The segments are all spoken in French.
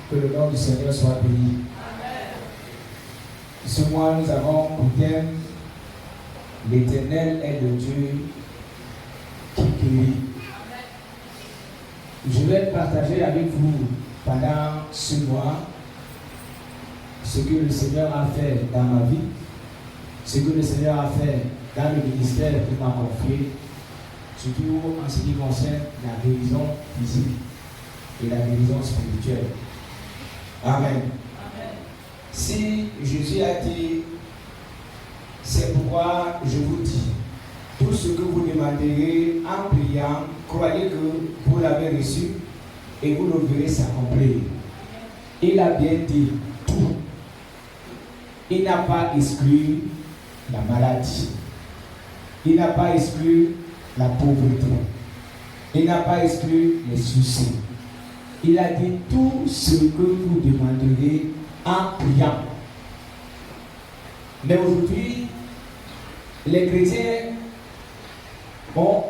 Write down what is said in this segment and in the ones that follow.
Que le nom du Seigneur soit béni. Ce mois, nous avons pour thème l'Éternel est le Dieu qui guérit. Je vais partager avec vous pendant ce mois ce que le Seigneur a fait dans ma vie, ce que le Seigneur a fait dans le ministère qu'il m'a confié, surtout en ce qui concerne la guérison physique et la guérison spirituelle. Amen. Amen. Si Jésus a dit, c'est pourquoi je vous dis, tout ce que vous demanderez en priant, croyez que vous l'avez reçu et vous le verrez s'accomplir. Il a bien dit tout. Il n'a pas exclu la maladie. Il n'a pas exclu la pauvreté. Il n'a pas exclu les soucis. Il a dit tout ce que vous demanderez en priant. Mais aujourd'hui, les chrétiens ont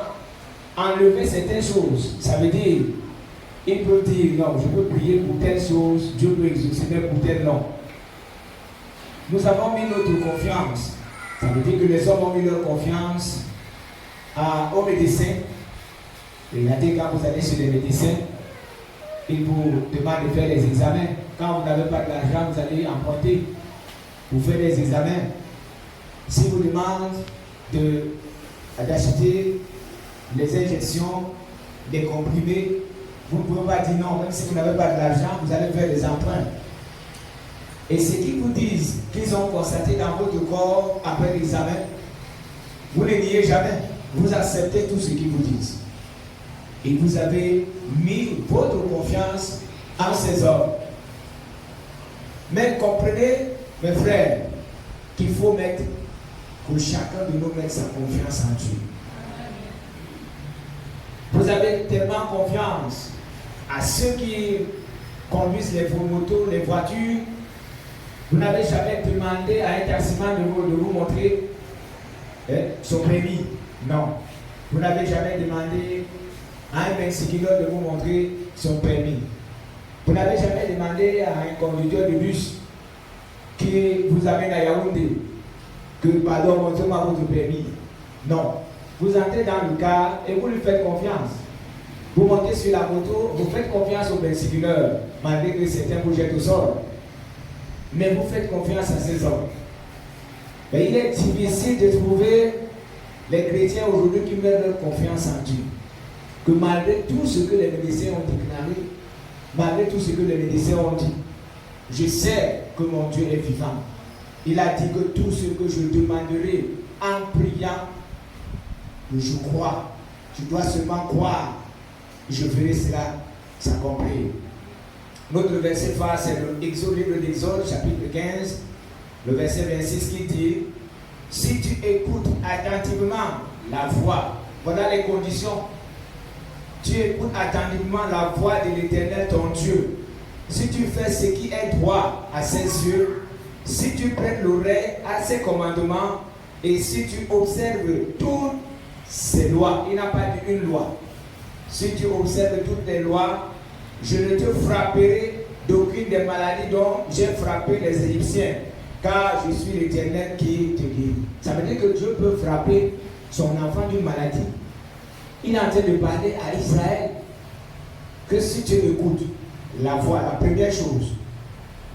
enlevé certaines choses. Ça veut dire, ils peuvent dire non, je peux prier pour telle chose, Dieu peut exaucer, mais pour telle non. Nous avons mis notre confiance. Ça veut dire que les hommes ont mis leur confiance aux médecins. Regardez, quand vous allez chez les médecins, ils vous demandent de faire des examens. Quand vous n'avez pas de l'argent, vous allez emprunter pour faire des examens. Si vous demandent d'acheter les injections, des comprimés, vous ne pouvez pas dire non, même si vous n'avez pas de l'argent, vous allez faire des emprunts. Et ce qu'ils vous disent, qu'ils ont constaté dans votre corps après l'examen, vous ne niez jamais, vous acceptez tout ce qu'ils vous disent. Et vous avez mis votre confiance en ces hommes. Mais comprenez, mes frères, qu'il faut mettre, que chacun de nous mette sa confiance en Dieu. Vous avez tellement confiance à ceux qui conduisent les motos, les voitures. Vous n'avez jamais demandé à un taximan de vous montrer son permis. Non. Vous n'avez jamais demandé à un mexicain de vous montrer son permis. Vous n'avez jamais demandé à un conducteur de bus qui vous amène à Yaoundé que, pardon, montrez-moi votre permis. Non. Vous entrez dans le car et vous lui faites confiance. Vous montez sur la moto, vous faites confiance au mexicain, malgré que certains vous jettent au sol. Mais vous faites confiance à ces hommes. Mais il est difficile de trouver les chrétiens aujourd'hui qui mettent leur confiance en Dieu. Que malgré tout ce que les médecins ont déclaré, malgré tout ce que les médecins ont dit, je sais que mon Dieu est vivant. Il a dit que tout ce que je demanderai en priant, je crois. Tu dois seulement croire. Je verrai cela s'accomplir. Notre verset phare, c'est le livre d'Exode, chapitre 15, le verset 26 qui dit, si tu écoutes attentivement la voix, voilà les conditions. Tu écoutes attentivement la voix de l'Éternel ton Dieu. Si tu fais ce qui est droit à ses yeux, si tu prêtes l'oreille à ses commandements, et si tu observes toutes ses lois, il n'a pas dit une loi. Si tu observes toutes les lois, je ne te frapperai d'aucune des maladies dont j'ai frappé les Égyptiens, car je suis l'Éternel qui te guérit. Ça veut dire que Dieu peut frapper son enfant d'une maladie. Il est en train de parler à Israël que si tu écoutes la voix, la première chose,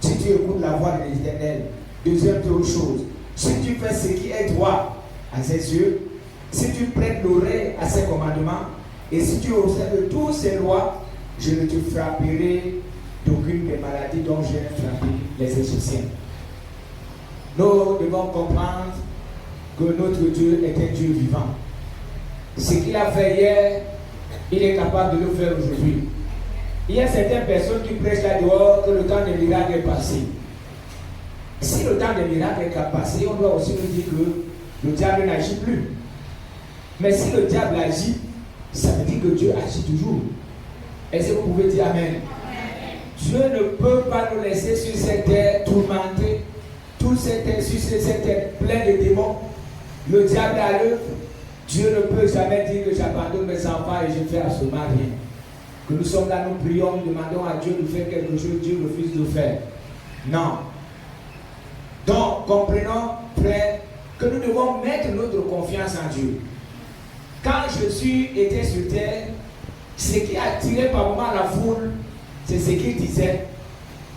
si tu écoutes la voix de l'Éternel, deuxième chose, si tu fais ce qui est droit à ses yeux, si tu prêtes l'oreille à ses commandements, et si tu observes toutes ces lois, je ne te frapperai d'aucune des maladies dont j'ai frappé les Égyptiens. Nous devons comprendre que notre Dieu est un Dieu vivant. Ce qu'il a fait hier, il est capable de le faire aujourd'hui. Il y a certaines personnes qui prêchent là dehors que le temps des miracles est passé. Si le temps des miracles est passé, on doit aussi nous dire que le diable n'agit plus. Mais si le diable agit, ça veut dire que Dieu agit toujours. Est-ce que vous pouvez dire Amen? Dieu ne peut pas nous laisser sur cette terre tourmentée, toute cette terre, sur cette terre pleine de démons. Le diable à l'œuvre. Dieu ne peut jamais dire que j'abandonne mes enfants et je fais absolument rien. Que nous sommes là, nous prions, nous demandons à Dieu de faire quelque chose, Dieu refuse de faire. Non. Donc, comprenons, frère, que nous devons mettre notre confiance en Dieu. Quand Jésus était sur terre, ce qui attirait par moment la foule, c'est ce qu'il disait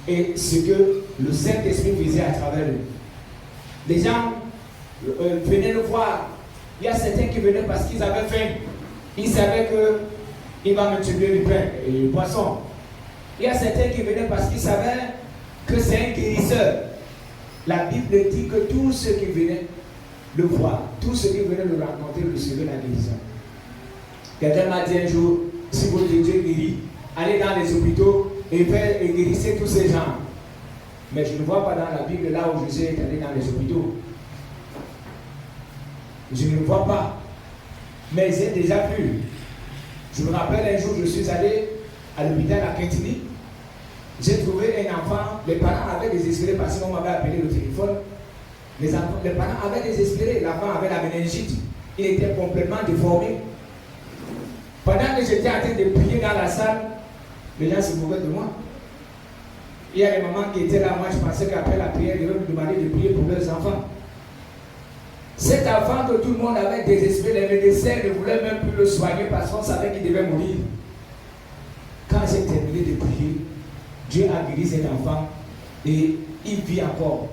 et ce que le Saint-Esprit faisait à travers lui. Les gens venaient le voir. Il y a certains qui venaient parce qu'ils avaient faim. Ils savaient qu'il va multiplier le pain et le poisson. Il y a certains qui venaient parce qu'ils savaient que c'est un guérisseur. La Bible dit que tous ceux qui venaient le voir, tous ceux qui venaient le rencontrer, recevaient la guérison. Quelqu'un m'a dit un jour, si votre Dieu guérit, allez dans les hôpitaux et guérissez tous ces gens. Mais je ne vois pas dans la Bible là où Jésus est allé dans les hôpitaux. Je ne le vois pas. Mais j'ai déjà vu. Je me rappelle un jour, je suis allé à l'hôpital à Quintini. J'ai trouvé un enfant, les parents avaient désespéré parce qu'on m'avait appelé le téléphone. Les parents avaient désespéré, l'enfant avait la méningite. Il était complètement déformé. Pendant que j'étais en train de prier dans la salle, les gens se moquaient de moi. Il y a des mamans qui étaient là, moi je pensais qu'après la prière, ils devaient me demander de prier pour leurs enfants. Cet enfant que tout le monde avait désespéré, les médecins ne voulaient même plus le soigner parce qu'on savait qu'il devait mourir. Quand j'ai terminé de prier, Dieu a guéri cet enfant et il vit encore.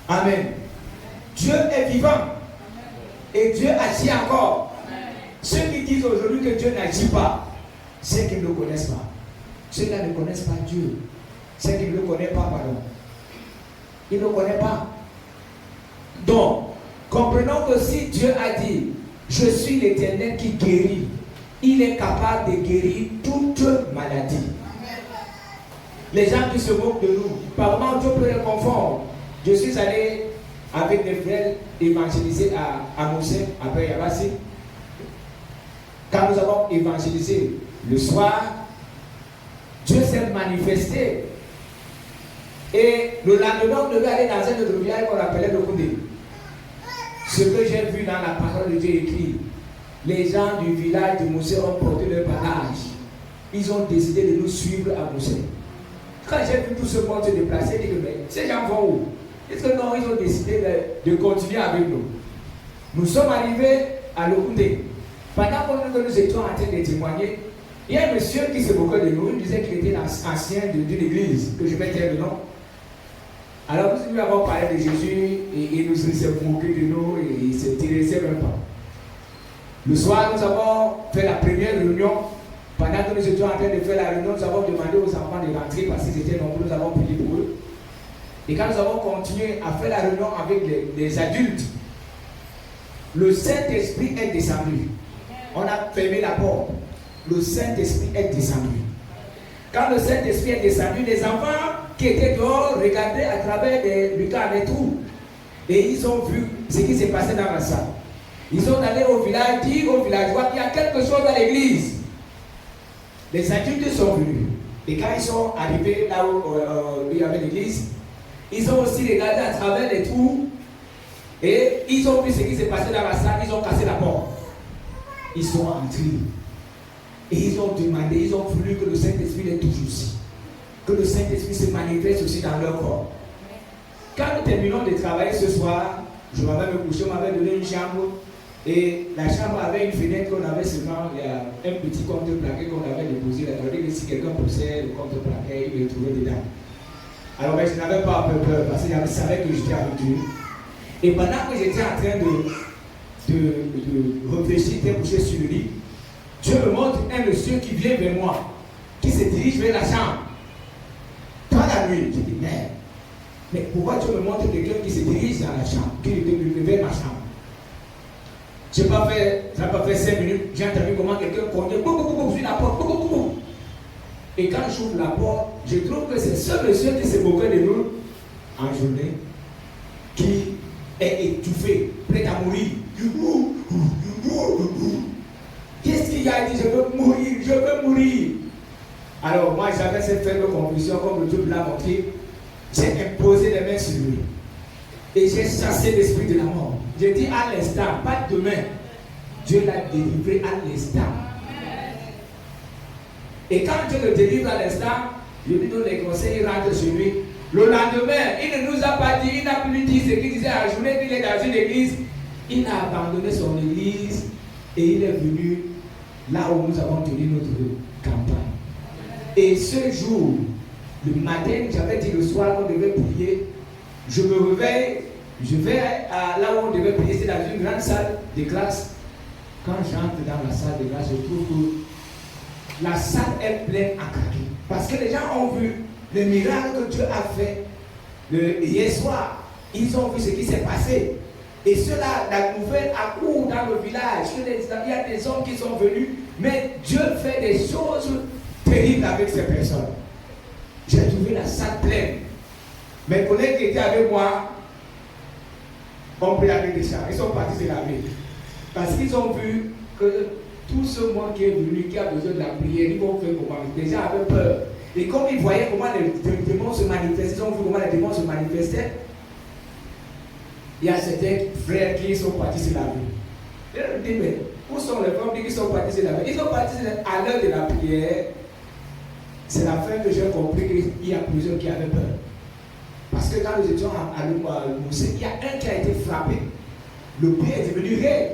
Amen. Dieu est vivant et Dieu agit encore. Ceux qui disent aujourd'hui que Dieu n'agit pas, c'est qu'ils ne le connaissent pas. Ceux-là ne connaissent pas Dieu. Ceux qui ne le connaissent pas, pardon. Ils ne le connaissent pas. Donc, comprenons que si Dieu a dit, je suis l'Éternel qui guérit, il est capable de guérir toute maladie. Les gens qui se moquent de nous, par moment Dieu peut les confondre. Je suis allé avec mes frères évangéliser à Moussé, après Yabassi. Quand nous avons évangélisé le soir, Dieu s'est manifesté. Et le lendemain, on devait aller dans un autre village qu'on appelait le Koundé. Ce que j'ai vu dans la parole de Dieu écrit, les gens du village de Moussé ont porté leur bagage. Ils ont décidé de nous suivre à Moussé. Quand j'ai vu tout ce monde se déplacer, j'ai dit mais ces gens vont où? Est-ce que non, ils ont décidé de continuer avec nous? Nous sommes arrivés à Lokoundé. Pendant que nous étions en train de témoigner, il y a un monsieur qui se moquait de nous. Il disait qu'il était ancien d'une église, que je vais dire le nom. Alors nous lui avons parlé de Jésus et il nous s'est moqué de nous et il ne s'intéressait même pas. Le soir, nous avons fait la première réunion. Pendant que nous étions en train de faire la réunion, nous avons demandé aux enfants de rentrer parce qu'ils étaient nombreux, nous avons prié pour eux. Et quand nous avons continué à faire la réunion avec les adultes, le Saint-Esprit est descendu. On a fermé la porte. Le Saint-Esprit est descendu. Quand le Saint-Esprit est descendu, les enfants qui étaient dehors regardaient à travers les lucarnes et tout. Et ils ont vu ce qui s'est passé dans la salle. Ils sont allés au village, dire aux villageois qu'il y a quelque chose dans l'église. Les adultes sont venus. Et quand ils sont arrivés là où il y avait l'église, ils ont aussi regardé à travers les trous. Et ils ont vu ce qui s'est passé dans la salle, ils ont cassé la porte. Ils sont entrés. Et ils ont demandé, ils ont voulu que le Saint-Esprit est toujours ici. Que le Saint-Esprit se manifeste aussi dans leur corps. Quand nous terminons de travailler ce soir, je m'avais me coucher, on m'avait donné une chambre. Et la chambre avait une fenêtre qu'on avait seulement, il y a un petit contre-plaqué qu'on avait déposé là. C'est-à-dire que si quelqu'un poussait le contre-plaqué, il le trouvait dedans. Alors je n'avais pas peur parce que je savais que j'étais avec Dieu. Et pendant que j'étais en train de réfléchir, de coucher sur le lit, Dieu me montre un monsieur qui vient vers moi, qui se dirige vers la chambre. Dans la nuit, je dis, mais pourquoi Dieu me montre quelqu'un qui se dirige dans la chambre, qui est vers ma chambre? Ça n'a pas fait 5 minutes, j'ai entendu comment quelqu'un cognait, sur la porte, Et quand j'ouvre la porte, je trouve que c'est ce monsieur qui s'est moqué de nous en journée, qui est étouffé, prêt à mourir. Qu'est-ce qu'il a dit? Je veux mourir. Alors moi j'avais cette ferme conviction, comme le Dieu me l'a montré, j'ai imposé les mains sur lui. Et j'ai chassé l'esprit de la mort. J'ai dit à l'instant, pas demain. Dieu l'a délivré à l'instant. Et quand Dieu le délivre à l'instant, je lui donne les conseils, il rentre chez lui. Le lendemain, il ne nous a pas dit, il n'a plus dit ce qu'il disait à la journée qu'il est dans une église. Il a abandonné son église et il est venu là où nous avons tenu notre campagne. Et ce jour, le matin, j'avais dit le soir qu'on devait prier. Je me réveille, je vais là où on devait prier, c'est dans une grande salle de classe. Quand j'entre dans la salle de classe, je trouve que la salle est pleine à craquer. Parce que les gens ont vu le miracle que Dieu a fait hier soir. Ils ont vu ce qui s'est passé. Et cela, la nouvelle accourt dans le village. Il y a des hommes qui sont venus, mais Dieu fait des choses terribles avec ces personnes. J'ai trouvé la salle pleine. Mes collègues qui étaient avec moi ont pris avec des chars. Ils sont partis se laver. Parce qu'ils ont vu que tout ce monde qui est venu, qui a besoin de la prière, ils vont faire comment. Les gens avaient peur. Et comme ils voyaient comment les démons se manifestaient, ils ont vu comment les démons se manifestaient, il y a certains frères qui sont partis se laver. Et je dis, mais où sont les femmes qui sont partis se laver? Ils sont partis à l'heure de la prière. C'est la fin que j'ai compris qu'il y a plusieurs qui avaient peur. Parce que quand nous étions à Moussé, il y a un qui a été frappé. Le pied est devenu raide.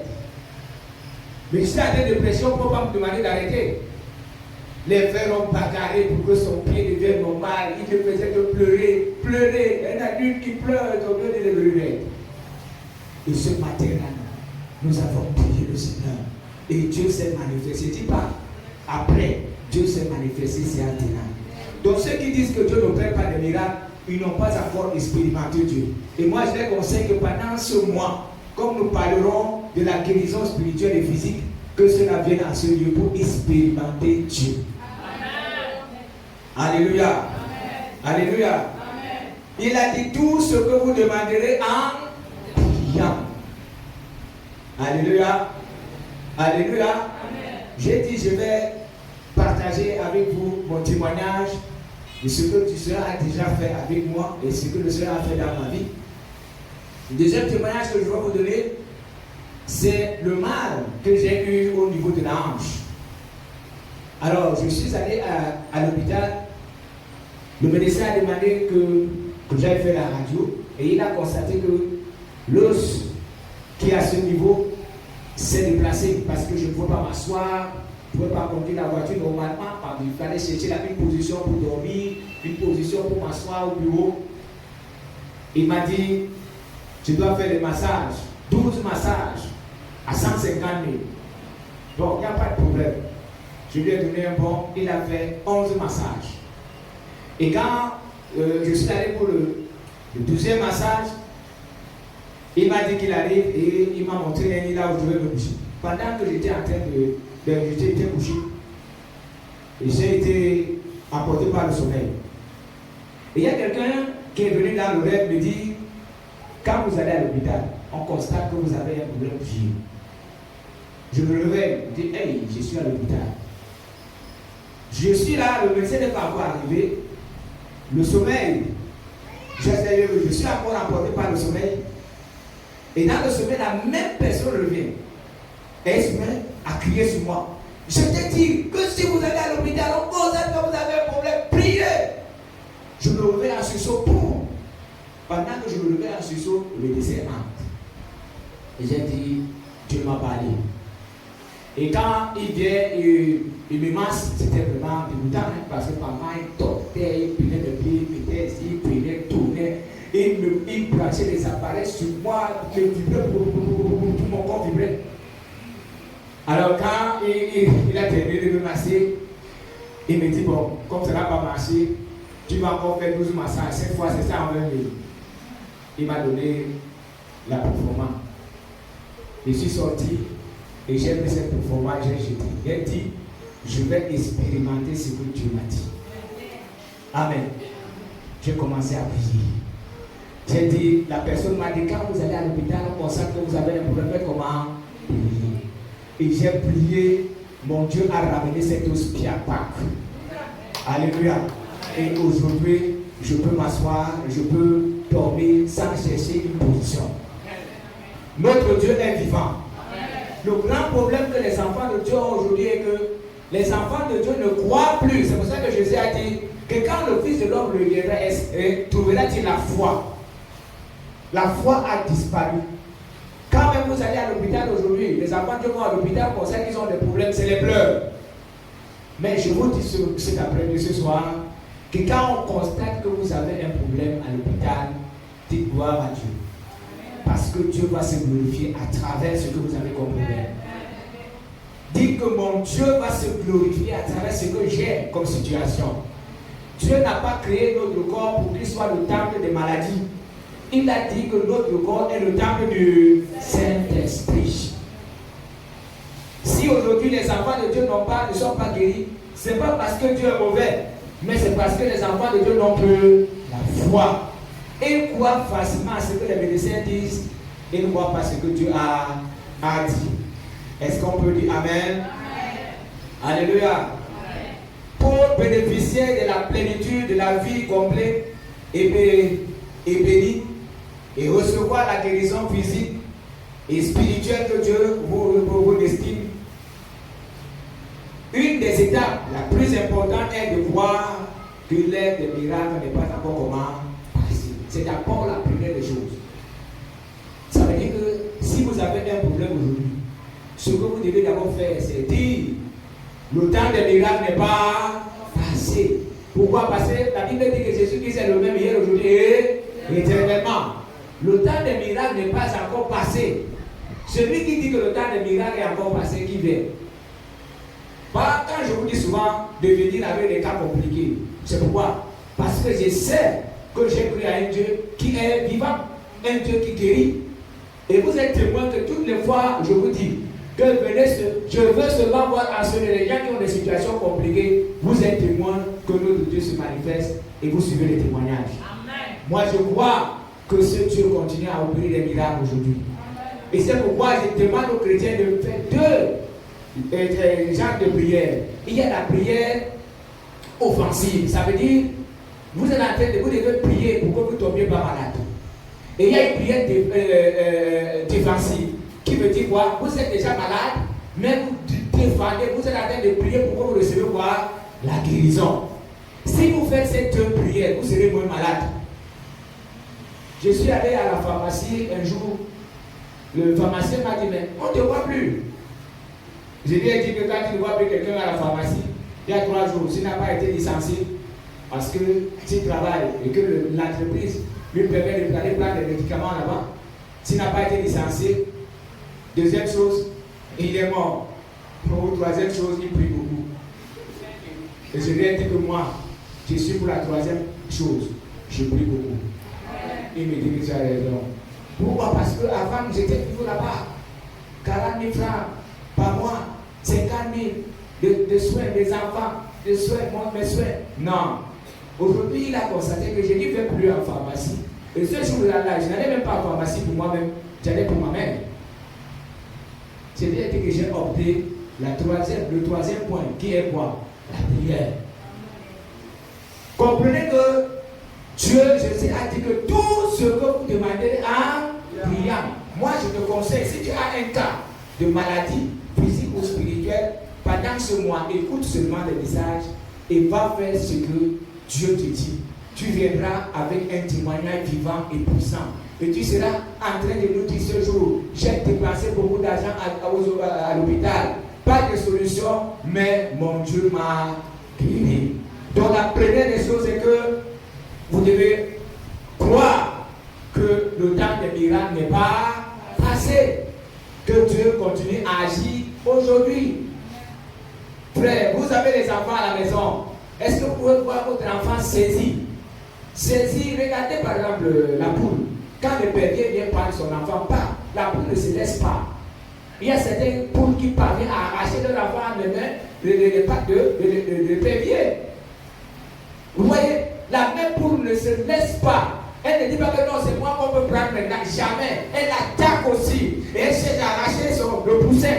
Mais j'étais en train de pression pour ne pas me demander d'arrêter. Les frères ont bagarré pour que son pied devienne normal. Il ne faisait que pleurer, pleurer. Un adulte qui pleure, son pied est devenu raide. Et ce matin-là, nous avons prié le Seigneur. Et Dieu s'est manifesté. Je ne dis pas après, Dieu s'est manifesté, c'est maintenant. Donc ceux qui disent que Dieu n'opère pas de miracles, ils n'ont pas encore expérimenté Dieu. Et moi, je les conseille que pendant ce mois, comme nous parlerons de la guérison spirituelle et physique, que cela vienne à ce lieu pour expérimenter Dieu. Amen. Alléluia. Amen. Alléluia. Amen. Il a dit tout ce que vous demanderez en priant. Alléluia. Alléluia. Amen. J'ai dit, je vais partager avec vous mon témoignage de ce que le Seigneur a déjà fait avec moi et ce que le Seigneur a fait dans ma vie. Le deuxième témoignage que je vais vous donner, c'est le mal que j'ai eu au niveau de la hanche. Alors, je suis allé à l'hôpital. Le médecin a demandé que j'aille faire la radio et il a constaté que l'os qui est à ce niveau s'est déplacé parce que je ne pouvais pas m'asseoir, je ne pouvais pas conduire la voiture normalement. Il fallait chercher une position pour dormir, une position pour m'asseoir au bureau. Il m'a dit, tu dois faire des massages, 12 massages à 150 000. Donc, il n'y a pas de problème. Je lui ai donné un bon, il a fait 11 massages. Et quand je suis allé pour le 12e massage, il m'a dit qu'il arrive et il m'a montré un lit là où je devais me coucher. Pendant que j'étais en train j'étais couché, j'ai été emporté par le sommeil. Et il y a quelqu'un qui est venu dans le rêve me dire, quand vous allez à l'hôpital, on constate que vous avez un problème psychique. Je me réveille, je dis, hey, je suis à l'hôpital. Je suis là, le médecin n'est pas encore arrivé. Le sommeil, je suis encore emporté par le sommeil. Et dans le sommeil, la même personne revient. Et elle se met à crier sur moi. Je te dis que si vous allez à l'hôpital, on constate que vous avez un problème, priez. Je me réveille en sursaut. Pendant que je me réveille en sursaut, le médecin entre. Et j'ai dit, Dieu m'a parlé. Et quand il vient, il me masse, c'était vraiment dégoûtant, parce que maman, il tortait, il prenait le pied, il mettait ici, il prenait, tournait, et il branchait les appareils sur moi, il vibrait, tout mon corps vibrait. Alors quand il a terminé de me masser, il me dit, bon, comme ça n'a pas marché, tu vas encore faire 12 massages, cette fois c'est ça en 20 000. Il m'a donné la performance. Je suis sorti. Et j'ai pris cette performance, j'ai jeté. J'ai dit, je vais expérimenter ce que Dieu m'a dit. Amen. J'ai commencé à prier. J'ai dit, la personne m'a dit, quand vous allez à l'hôpital, on constate que vous avez un problème, comment prier. Et j'ai prié, mon Dieu a ramené cet os pied à Pâques. Alléluia. Et aujourd'hui, je peux m'asseoir, je peux dormir sans chercher une position. Notre Dieu est vivant. Le grand problème que les enfants de Dieu ont aujourd'hui est que les enfants de Dieu ne croient plus. C'est pour ça que Jésus a dit que quand le Fils de l'homme le viendra, trouvera-t-il la foi? La foi a disparu. Quand même vous allez à l'hôpital aujourd'hui, les enfants qui vont à l'hôpital pour ça qu'ils ont des problèmes, c'est les pleurs. Mais je vous dis cet après-midi, ce soir, que quand on constate que vous avez un problème à l'hôpital, dites gloire à Dieu. Parce que Dieu va se glorifier à travers ce que vous avez comme problème. Dites que mon Dieu va se glorifier à travers ce que j'ai comme situation. Dieu n'a pas créé notre corps pour qu'il soit le temple des maladies. Il a dit que notre corps est le temple du Saint-Esprit. Si aujourd'hui les enfants de Dieu ne sont pas guéris, ce n'est pas parce que Dieu est mauvais, mais c'est parce que les enfants de Dieu n'ont plus la foi. Ils croient facilement à ce que les médecins disent, ils ne croient pas ce que Dieu a dit. Est-ce qu'on peut dire Amen? Amen. Alléluia. Amen. Pour bénéficier de la plénitude de la vie complète et bénie, et recevoir la guérison physique et spirituelle que Dieu vous destine, une des étapes la plus importante est de voir que l'ère des miracles n'est pas encore comment passer. C'est d'abord la première des choses. Ça veut dire que si vous avez un problème aujourd'hui, ce que vous devez d'abord faire, c'est dire le temps des miracles n'est pas passé. Pourquoi? Parce que la Bible dit que Jésus-Christ est le même hier, aujourd'hui et éternellement. Le temps des miracles n'est pas encore passé. Celui qui dit que le temps des miracles est encore passé, qui vient? Pas quand je vous dis souvent de venir avec des cas compliqués. C'est pourquoi? Parce que je sais que j'ai cru à un Dieu qui est vivant, un Dieu qui guérit. Et vous êtes témoin que toutes les fois, je vous dis, que je veux seulement voir en ce les gens qui ont des situations compliquées, vous êtes témoin que notre Dieu se manifeste et vous suivez les témoignages. Amen. Moi, je crois que ce Dieu continue à opérer des miracles aujourd'hui. Et c'est pourquoi je demande aux chrétiens de faire deux genres de prières. Il y a la prière offensive. Ça veut dire, vous êtes en train de vous devez prier pour que vous ne tombiez pas malade. Et il y a une prière défensive. Qui veut dire quoi? Vous êtes déjà malade, mais vous défendez, vous êtes en train de prier pour que vous recevez quoi? La guérison. Si vous faites ces deux prières, vous serez moins malade. Je suis allé à la pharmacie un jour. Le pharmacien m'a dit, mais on ne te voit plus. Je lui ai dit que quand tu vois plus quelqu'un à la pharmacie, il y a 3 jours, s'il n'a pas été licencié, parce que s'il travaille et que l'entreprise lui permet d'aller prendre des médicaments là-bas, s'il n'a pas été licencié, deuxième chose, il est mort. Ou troisième chose, il prie beaucoup. Et je lui ai dit que moi, je suis pour la troisième chose, je prie beaucoup. Il me dit que tu as raison. Pourquoi? Parce qu'avant, j'étais toujours là-bas. 40 000 francs par mois, 50 000 de soins des enfants, de soins, mes soins. Non. Aujourd'hui, il a constaté que je n'y vais plus en pharmacie. Et ce jour-là, je n'allais même pas en pharmacie pour moi-même, j'allais pour ma mère. C'est bien que j'ai opté le troisième point, qui est quoi? La prière. Comprenez que Dieu, je sais, a dit que tout ce que vous demandez en priant. Moi, je te conseille, si tu as un cas de maladie physique ou spirituelle, pendant ce mois, écoute seulement les messages et va faire ce que Dieu te dit. Tu viendras avec un témoignage vivant et puissant. Et tu seras en train de nous dire ce jour, j'ai dépensé beaucoup d'argent à l'hôpital. Pas de solution, mais mon Dieu m'a guéri. Donc la première des choses, c'est que vous devez croire que le temps des miracles n'est pas passé. Que Dieu continue à agir aujourd'hui. Frère, vous avez les enfants à la maison. Est-ce que vous pouvez voir votre enfant saisir? Saisir, regardez par exemple la poule. Quand le berger vient prendre son enfant, la poule ne se laisse pas. Il y a certaines poules qui parviennent à arracher leur enfant en les mains, les pattes de berger. Vous voyez, la même poule ne se laisse pas. Elle ne dit pas que non, c'est moi qu'on peut prendre maintenant. Jamais. Elle attaque aussi. Et elle cherche à arracher le poussin.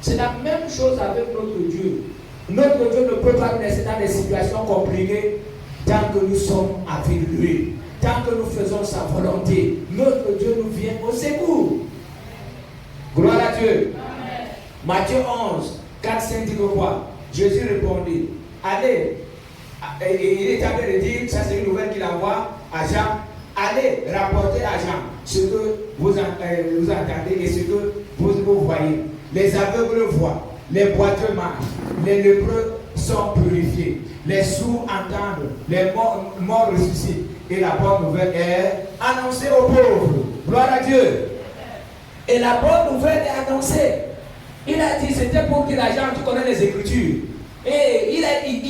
C'est la même chose avec notre Dieu. Notre Dieu ne peut pas nous laisser dans des situations compliquées tant que nous sommes avec lui. Tant que nous faisons sa volonté. Notre Dieu nous vient au secours. Gloire à Dieu. Amen. Matthieu 11, 4-5 dit que quoi? Jésus répondit, allez, et il est en train de dire, ça c'est une nouvelle qu'il envoie à Jean, allez rapporter à Jean ce que vous entendez et ce que vous voyez. Les aveugles voient, les boiteux marchent, les lépreux sont purifiés, les sourds entendent, les morts ressuscitent et la bonne nouvelle est annoncée aux pauvres. Gloire à Dieu. Et la bonne nouvelle est annoncée. Il a dit, c'était pour dire à Jean, tu connais les Écritures. Et il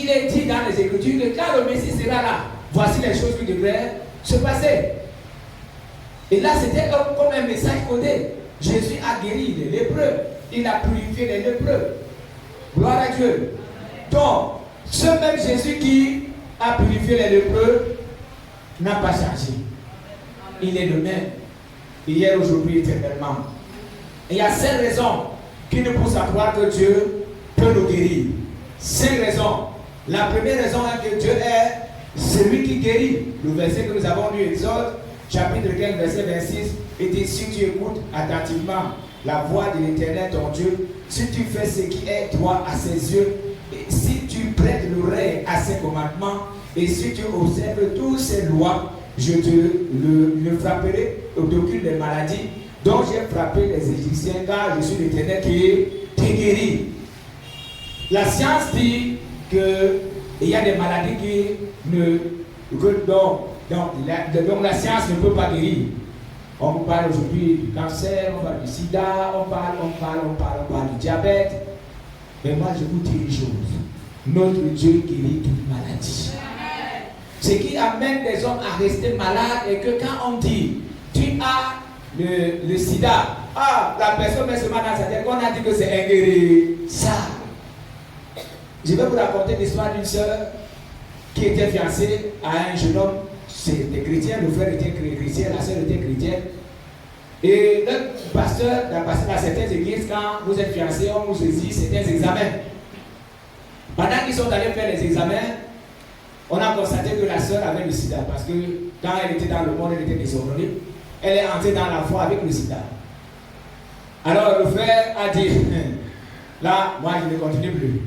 est dit dans les Écritures que quand le Messie sera là, voici les choses qui devraient se passer. Et là, c'était comme un message codé. Jésus a guéri les lépreux. Il a purifié les lépreux. Gloire à Dieu. Donc, ce même Jésus qui a purifié les lépreux n'a pas changé. Il est le même. Hier, aujourd'hui, éternellement. Et il y a 5 raisons qui nous poussent à croire que Dieu peut nous guérir. 5 raisons. La première raison est que Dieu est celui qui guérit. Le verset que nous avons lu, Exode, chapitre 15, verset 26, et dit, si tu écoutes attentivement la voix de l'Éternel, ton Dieu, si tu fais ce qui est droit à ses yeux, et si tu prêtes l'oreille à ses commandements, et si tu observes toutes ses lois, je te le frapperai d'aucune des maladies dont j'ai frappé les Égyptiens, car je suis l'Éternel qui te guérit. La science dit qu'il y a des maladies dont la science ne peut pas guérir. On vous parle aujourd'hui du cancer, on parle du sida, on parle du diabète. Mais moi je vous dis une chose, notre Dieu guérit toute maladie. Ce qui amène les hommes à rester malades et que quand on dit tu as le sida, la personne met seulement dans sa tête qu'on a dit que c'est inguérissable. Je vais vous raconter l'histoire d'une soeur qui était fiancée à un jeune homme. C'était chrétien, le frère était chrétien, la soeur était chrétienne. Et le pasteur, dans certaines églises, quand vous êtes fiancés, on vous exige certains examens. Pendant qu'ils sont allés faire les examens, on a constaté que la soeur avait le sida parce que quand elle était dans le monde, elle était désordonnée. Elle est entrée dans la foi avec le sida. Alors le frère a dit, là, moi je ne continue plus.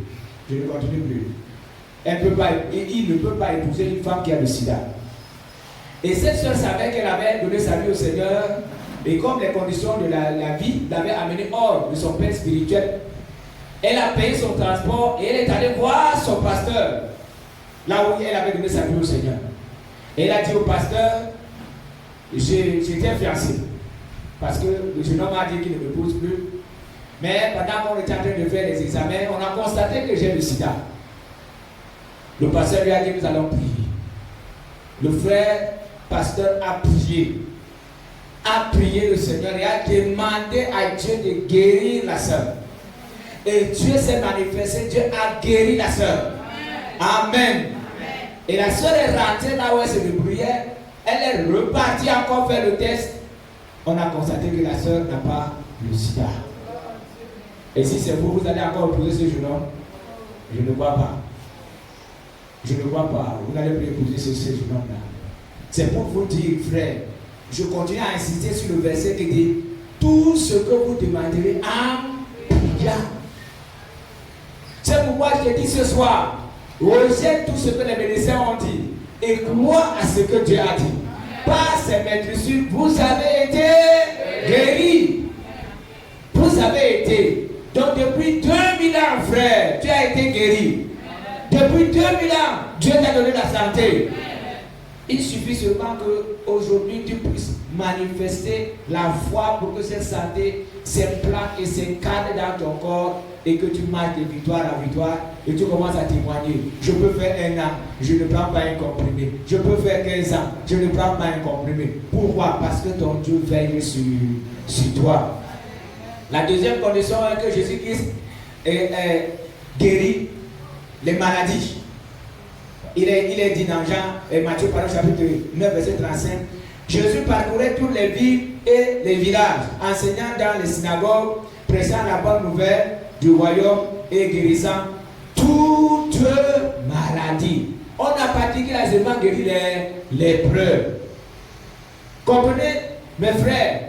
Je ne continue plus. Il ne peut pas épouser une femme qui a le sida. Et cette soeur savait qu'elle avait donné sa vie au Seigneur. Et comme les conditions de la vie l'avaient amenée hors de son père spirituel, elle a payé son transport et elle est allée voir son pasteur. Là où elle avait donné sa vie au Seigneur. Et elle a dit au pasteur, j'étais fiancé. Parce que le jeune homme a dit qu'il ne me pose plus. Mais pendant qu'on était en train de faire les examens, on a constaté que j'ai le sida. Le pasteur lui a dit, nous allons prier. Le frère pasteur a prié le Seigneur et a demandé à Dieu de guérir la sœur. Et Dieu s'est manifesté, Dieu a guéri la sœur. Amen. Et la sœur est rentrée là où elle se débrouillait. Elle est repartie encore faire le test. On a constaté que la sœur n'a pas le sida. Et si c'est vous, vous allez encore épouser ce jeune homme? Je ne crois pas. Je ne crois pas. Vous n'allez plus épouser ce jeune homme-là. C'est pour vous dire, frère, je continue à insister sur le verset qui dit tout ce que vous demanderez en priant. C'est pourquoi je te dis ce soir, rejette tout ce que les médecins ont dit et crois à ce que Dieu a dit. Par ces maîtresses, vous avez été guéris. Vous avez été. Donc depuis 2000 ans, frère, tu as été guéri. Depuis 2000 ans, Dieu t'a donné la santé. Il suffit seulement qu'aujourd'hui tu puisses manifester la foi pour que cette santé s'implante et s'incarne dans ton corps et que tu marches de victoire à victoire et tu commences à témoigner. Je peux faire 1 an, je ne prends pas un comprimé. Je peux faire 15 ans, je ne prends pas un comprimé. Pourquoi? Parce que ton Dieu veille sur toi. La deuxième condition est que Jésus-Christ guérit les maladies. Il est dit dans Matthieu chapitre 9, verset 35. Jésus parcourait toutes les villes et les villages, enseignant dans les synagogues, prêchant la bonne nouvelle du royaume et guérissant toute maladie. On n'a pas dit qu'il a seulement guéri les lépreux. Comprenez, mes frères,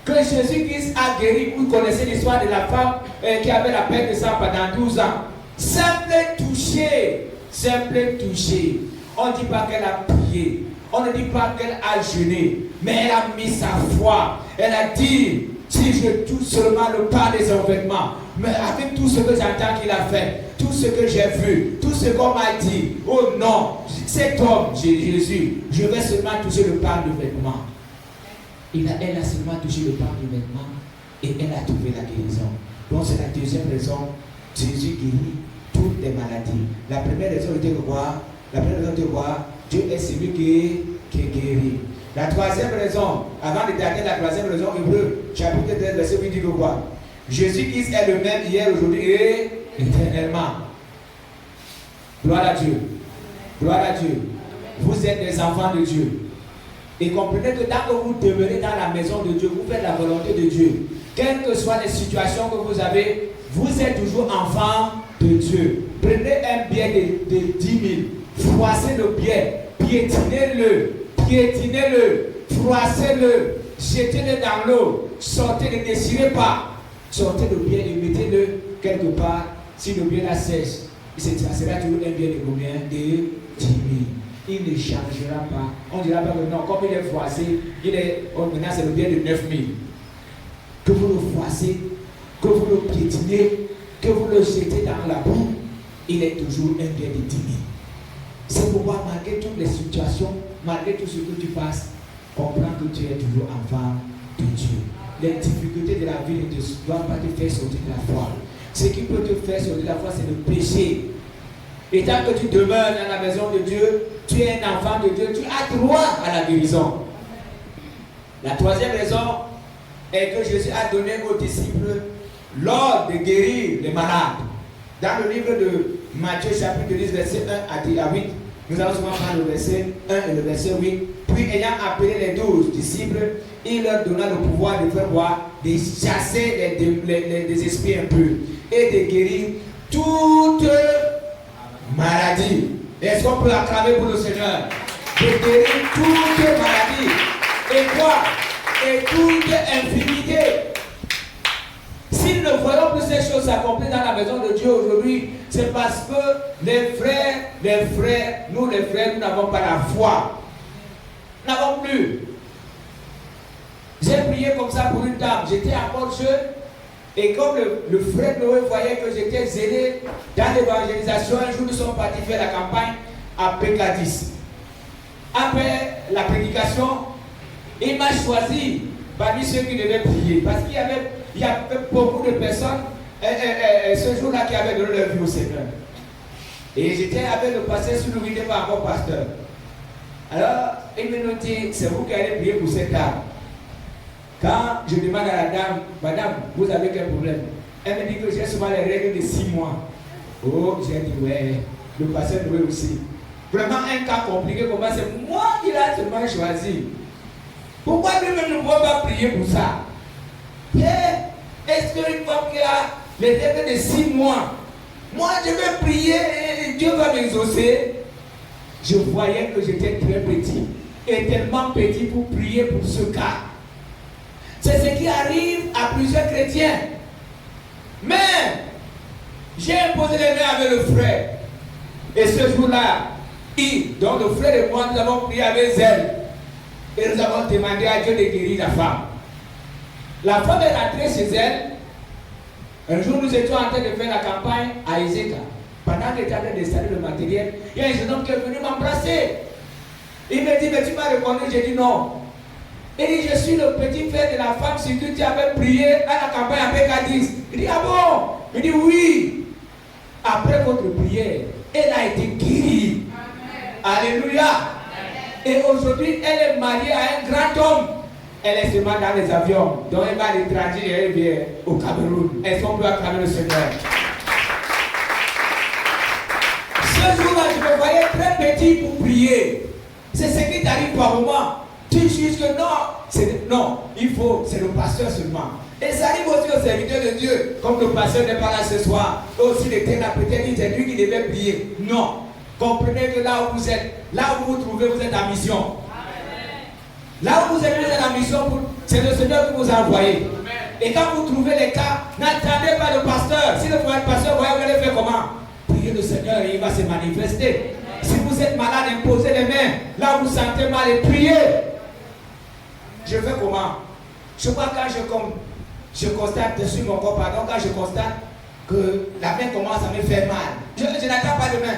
que Jésus-Christ a guéri. Vous connaissez l'histoire de la femme qui avait la perte de sang pendant 12 ans. Simple toucher. Simple toucher. On ne dit pas qu'elle a prié. On ne dit pas qu'elle a jeûné. Mais elle a mis sa foi. Elle a dit, si je touche seulement le pas de son vêtement, mais avec tout ce que j'entends qu'il a fait, tout ce que j'ai vu, tout ce qu'on m'a dit, oh non, cet homme, Jésus, je vais seulement toucher le pas du vêtement. Elle a seulement touché le pas du vêtement et elle a trouvé la guérison. Donc c'est la deuxième raison. Jésus guérit toutes les maladies. La première raison était de quoi? La première raison était de quoi? Dieu est celui qui guérit. La troisième raison, avant de terminer la troisième raison, Hébreux, chapitre 13, verset 8 dit que quoi? Jésus-Christ est le même hier, aujourd'hui et éternellement. Gloire à Dieu. Gloire à Dieu. Vous êtes des enfants de Dieu. Et comprenez que tant que vous demeurez dans la maison de Dieu, vous faites la volonté de Dieu. Quelles que soient les situations que vous avez, vous êtes toujours enfant de Dieu. Prenez un bien de 10 000, froissez le bien, piétinez-le, froissez-le, jetez-le dans l'eau, sortez, ne déchirez pas, sortez le bien et mettez-le quelque part. Si le bien la sèche, ça sera toujours un bien de combien? De 10 000. Il ne changera pas. On ne dira pas que non, comme il est froissé, maintenant c'est le bien de 9 000. Que vous le froissez, que vous le piétinez, que vous le jetez dans la boue, il est toujours un bien de 10 000. C'est pourquoi, malgré toutes les situations, malgré tout ce que tu passes, comprends que tu es toujours enfant de Dieu. Les difficultés de la vie ne doivent pas te faire sortir de la foi. Ce qui peut te faire sortir de la foi, c'est le péché. Et tant que tu demeures dans la maison de Dieu, tu es un enfant de Dieu, tu as droit à la guérison. La troisième raison est que Jésus a donné aux disciples l'ordre de guérir les malades. Dans le livre de Matthieu chapitre 10, verset 1 à 8, nous allons souvent prendre le verset 1 et le verset 8. Puis ayant appelé les 12 disciples, il leur donna le pouvoir de faire voir, de chasser les esprits impurs et de guérir toute maladie. Est-ce qu'on peut acclamer pour le Seigneur? De guérir toute maladie. Et quoi? Et toute infirmité. Si nous ne voyons plus ces choses s'accomplir dans la maison de Dieu aujourd'hui, c'est parce que les frères, nous n'avons pas la foi. Nous n'avons plus. J'ai prié comme ça pour une dame. J'étais encore jeune. Et comme le frère Noé voyait que j'étais zélé dans l'évangélisation, un jour nous sommes partis faire la campagne à Pécadis. Après la prédication, il m'a choisi parmi ceux qui devaient prier. Parce qu'il y avait beaucoup de personnes ce jour-là qui avaient donné leur vie au Seigneur. Et j'étais avec le pasteur, si nous n'étions pas encore pasteur. Alors, il me dit, c'est vous qui allez prier pour cette dame. Quand je demande à la dame, madame, vous avez quel problème? Elle me dit que j'ai souvent les règles de 6 mois. Oh, j'ai dit, ouais, le pasteur Noé aussi. Vraiment un cas compliqué comme ça, c'est moi qui l'ai seulement choisi. Pourquoi lui-même ne peut pas prier pour ça? Est-ce qu'une femme qui a les règles de 6 mois, moi je vais prier et Dieu va m'exaucer? Je voyais que j'étais très petit et tellement petit pour prier pour ce cas. C'est ce qui arrive à plusieurs chrétiens. Mais j'ai imposé les mains avec le frère. Et ce jour-là, donc le frère et moi, nous avons prié avec elle. Et nous avons demandé à Dieu de guérir la femme. La femme est rentrée chez elle. Un jour, nous étions en train de faire la campagne à Ezeka. Pendant que j'étais en train d'installer le matériel, il y a un jeune homme qui est venu m'embrasser. Il me dit, mais tu m'as reconnu? J'ai dit non. Il dit, je suis le petit frère de la femme sur qui tu avais prié à la campagne à Pécadis. Il dit, ah bon? Il dit, oui. Après votre prière, elle a été guérie. Amen. Alléluia. Amen. Et aujourd'hui, elle est mariée à un grand homme. Elle est seulement dans les avions. Donc elle va à l'étranger et elle vient au Cameroun. Est-ce qu'on peut acclamer le Seigneur? Ce jour-là, je me voyais très petit pour prier. C'est ce qui t'arrive par moment. Tu juges que non, il faut, c'est le pasteur seulement. Et ça arrive aussi aux serviteurs de Dieu, comme le pasteur n'est pas là ce soir. Aussi l'éternel a peut-être dit, c'est lui qui devait prier. Non, comprenez que là où vous êtes, là où vous vous trouvez, vous êtes en mission. Amen. Là où vous êtes à la mission, c'est le Seigneur qui vous a envoyé. Et quand vous trouvez les cas, n'attendez pas le pasteur. Si le pasteur, vous allez faire comment? Priez le Seigneur et il va se manifester. Si vous êtes malade, imposez les mains. Là où vous sentez mal et priez. Je fais comment? Je vois quand je constate sur mon corps, pardon, quand je constate que la main commence à me faire mal. Je n'attends pas de main.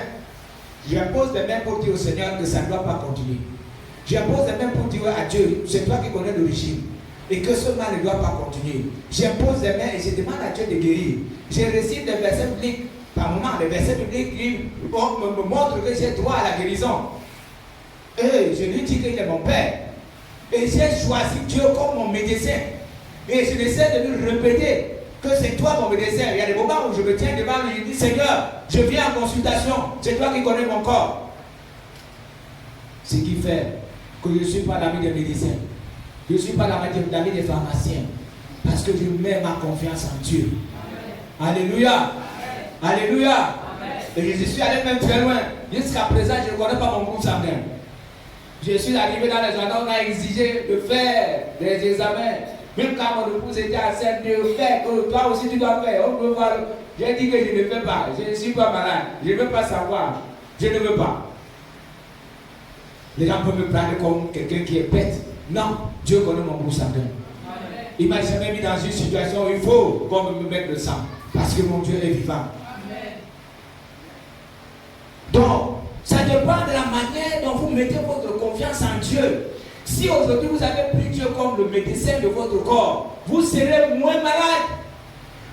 J'impose les mains pour dire au Seigneur que ça ne doit pas continuer. J'impose les mains pour dire à Dieu, c'est toi qui connais l'origine. Et que ce mal ne doit pas continuer. J'impose les mains et je demande à Dieu de guérir. Je récite des versets bibliques. Par moment, les versets bibliques me montrent que j'ai droit à la guérison. Et je lui dis qu'il est mon Père. Et j'ai choisi Dieu comme mon médecin. Et je essaie de lui répéter que c'est toi mon médecin. Il y a des moments où je me tiens devant lui et je dis Seigneur, je viens en consultation. C'est toi qui connais mon corps. Ce qui fait que je ne suis pas l'ami des médecins. Je ne suis pas l'ami des pharmaciens. Parce que je mets ma confiance en Dieu. Amen. Alléluia. Amen. Alléluia. Amen. Et je suis allé même très loin. Jusqu'à présent, je ne connais pas mon groupe sanguin. Je suis arrivé dans les endroits où on a exigé de faire des examens. Même quand mon épouse était enceinte, de faire que toi aussi tu dois faire. On peut voir. J'ai dit que je ne fais pas. Je ne suis pas malade. Je ne veux pas savoir. Je ne veux pas. Les gens peuvent me prendre comme quelqu'un qui est bête. Non, Dieu connaît mon groupe sanguin. Il ne m'a jamais mis dans une situation où il faut qu'on me mette le sang. Parce que mon Dieu est vivant. Amen. Donc, ça dépend de la manière dont vous mettez votre confiance en Dieu. Si aujourd'hui vous avez pris Dieu comme le médecin de votre corps, vous serez moins malade.